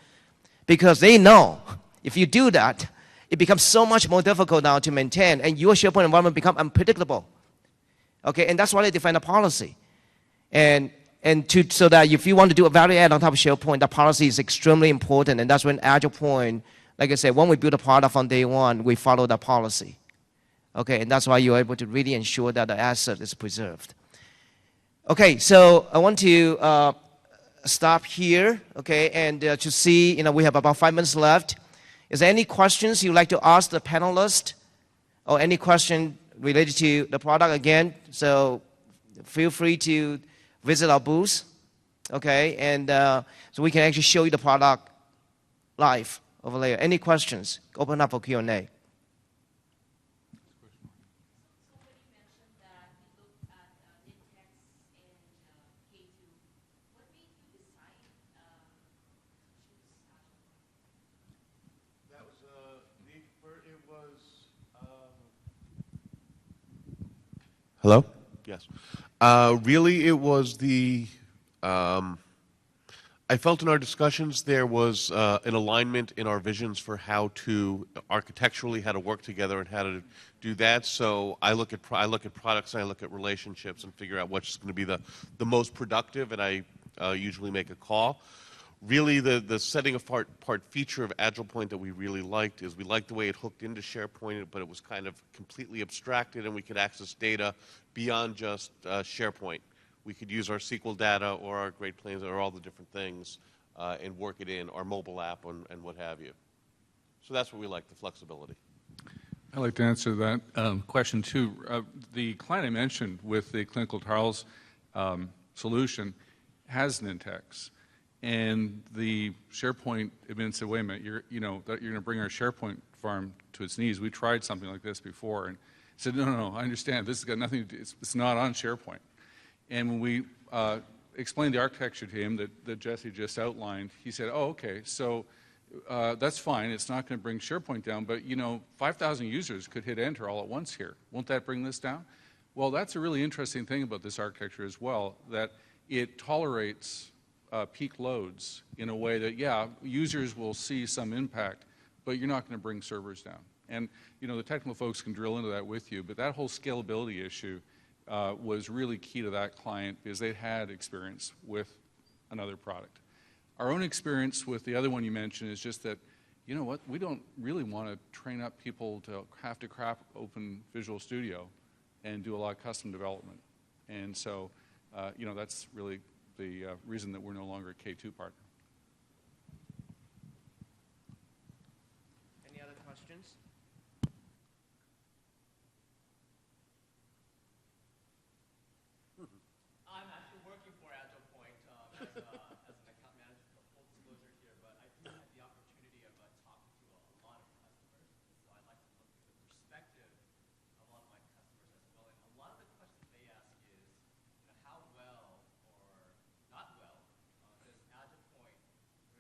Because they know, if you do that, it becomes so much more difficult now to maintain, and your SharePoint environment becomes unpredictable. Okay, and that's why they define the policy. So that if you want to do a value add on top of SharePoint, the policy is extremely important, and that's when AgilePoint, like I said, when we build a product on day one, we follow the policy. Okay, and that's why you're able to really ensure that the asset is preserved. Okay, so I want to stop here, okay, and to see, we have about 5 minutes left. Is there any questions you'd like to ask the panelists, or any question related to the product again? So feel free to visit our booth, okay, and so we can actually show you the product live over there. Any questions? Open up for Q&A. Hello? Yes. Really, it was I felt in our discussions there was an alignment in our visions for how to, architecturally, how to work together and how to do that. So I look at products and I look at relationships and figure out what's going to be the most productive, and I usually make a call. Really, the setting apart feature of AgilePoint that we really liked is we liked the way it hooked into SharePoint, but it was kind of completely abstracted, and we could access data beyond just SharePoint. We could use our SQL data or our Great Plains or all the different things and work it in our mobile app and what have you. So that's what we like, the flexibility. I'd like to answer that question too. The client I mentioned with the clinical trials solution has an Nintex. And the SharePoint admin said, wait a minute, you're going to bring our SharePoint farm to its knees. We tried something like this before. And said, no, I understand. This has got nothing to do, it's not on SharePoint. And when we explained the architecture to him that Jesse just outlined, he said, oh, okay, so that's fine. It's not going to bring SharePoint down, but 5,000 users could hit enter all at once here. Won't that bring this down? Well, that's a really interesting thing about this architecture as well, that it tolerates peak loads in a way that, yeah, users will see some impact, but you're not going to bring servers down. And the technical folks can drill into that with you, but that whole scalability issue was really key to that client because they had experience with another product. Our own experience with the other one you mentioned is just that, you know what, we don't really want to train up people to have to crack open Visual Studio and do a lot of custom development. And so, that's really the reason that we're no longer a K2 partner. Any other questions? I'm actually working for AgilePoint as an account manager for full disclosure here, but I do have the opportunity of talking to a lot of customers, so I'd like to look through the perspective of a lot of my customers as well. And a lot of the questions they ask is, how well or not well does AgilePoint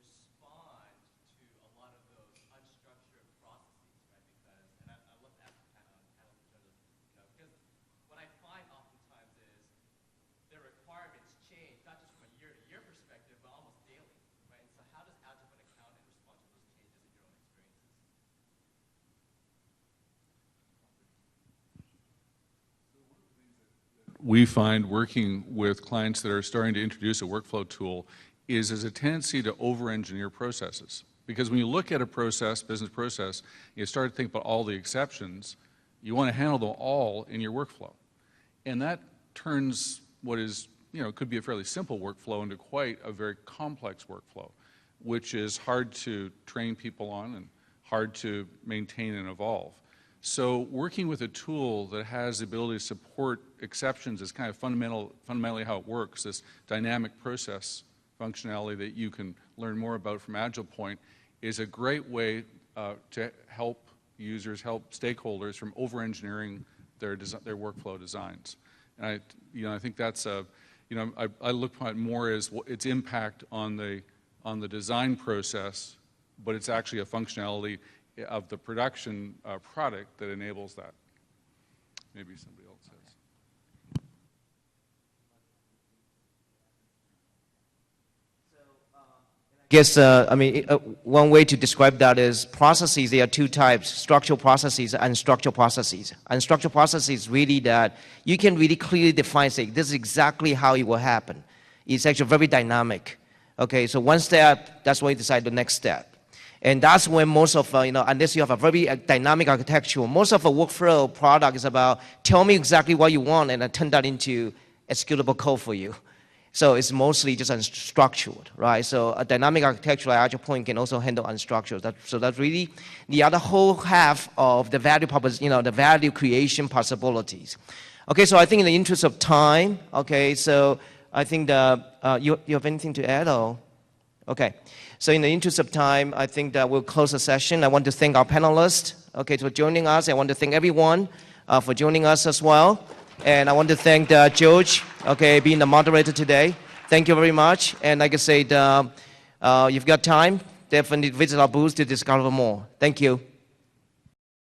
respond to a lot of those unstructured processes, right? Because, and I love to ask kind of in terms of, because what I find oftentimes is their requirements change, not just from a year-to-year perspective, but almost daily, right? And so how does AgilePoint account and respond to those changes in your own experiences? We find working with clients that are starting to introduce a workflow tool is there's a tendency to over-engineer processes. Because when you look at a process, business process, you start to think about all the exceptions, you want to handle them all in your workflow. And that turns what is, could be a fairly simple workflow into quite a very complex workflow, which is hard to train people on and hard to maintain and evolve. So working with a tool that has the ability to support exceptions is kind of fundamentally how it works, this dynamic process functionality that you can learn more about from AgilePoint is a great way to help users, help stakeholders from over-engineering their workflow designs. And I think that's I look at it more as its impact on the design process, but it's actually a functionality of the production product that enables that. Maybe somebody else says. One way to describe that is processes. There are two types: structural processes and unstructured processes. Unstructured processes really that you can really clearly define, say, this is exactly how it will happen. It's actually very dynamic. Okay, so one step, that's when you decide the next step. And that's when most of, unless you have a very dynamic architecture, most of a workflow product is about, tell me exactly what you want, and I turn that into executable code for you. So it's mostly just unstructured, right? So a dynamic architecture like AgilePoint can also handle unstructured. So that's really the other whole half of the value proposition, the value creation possibilities. Okay, so I think in the interest of time, okay, so I think you have anything to add, or? Okay. So in the interest of time, I think that we'll close the session. I want to thank our panelists, okay, for joining us. I want to thank everyone for joining us as well. And I want to thank George, okay, being the moderator today. Thank you very much. And like I said, you've got time, definitely visit our booth to discover more. Thank you.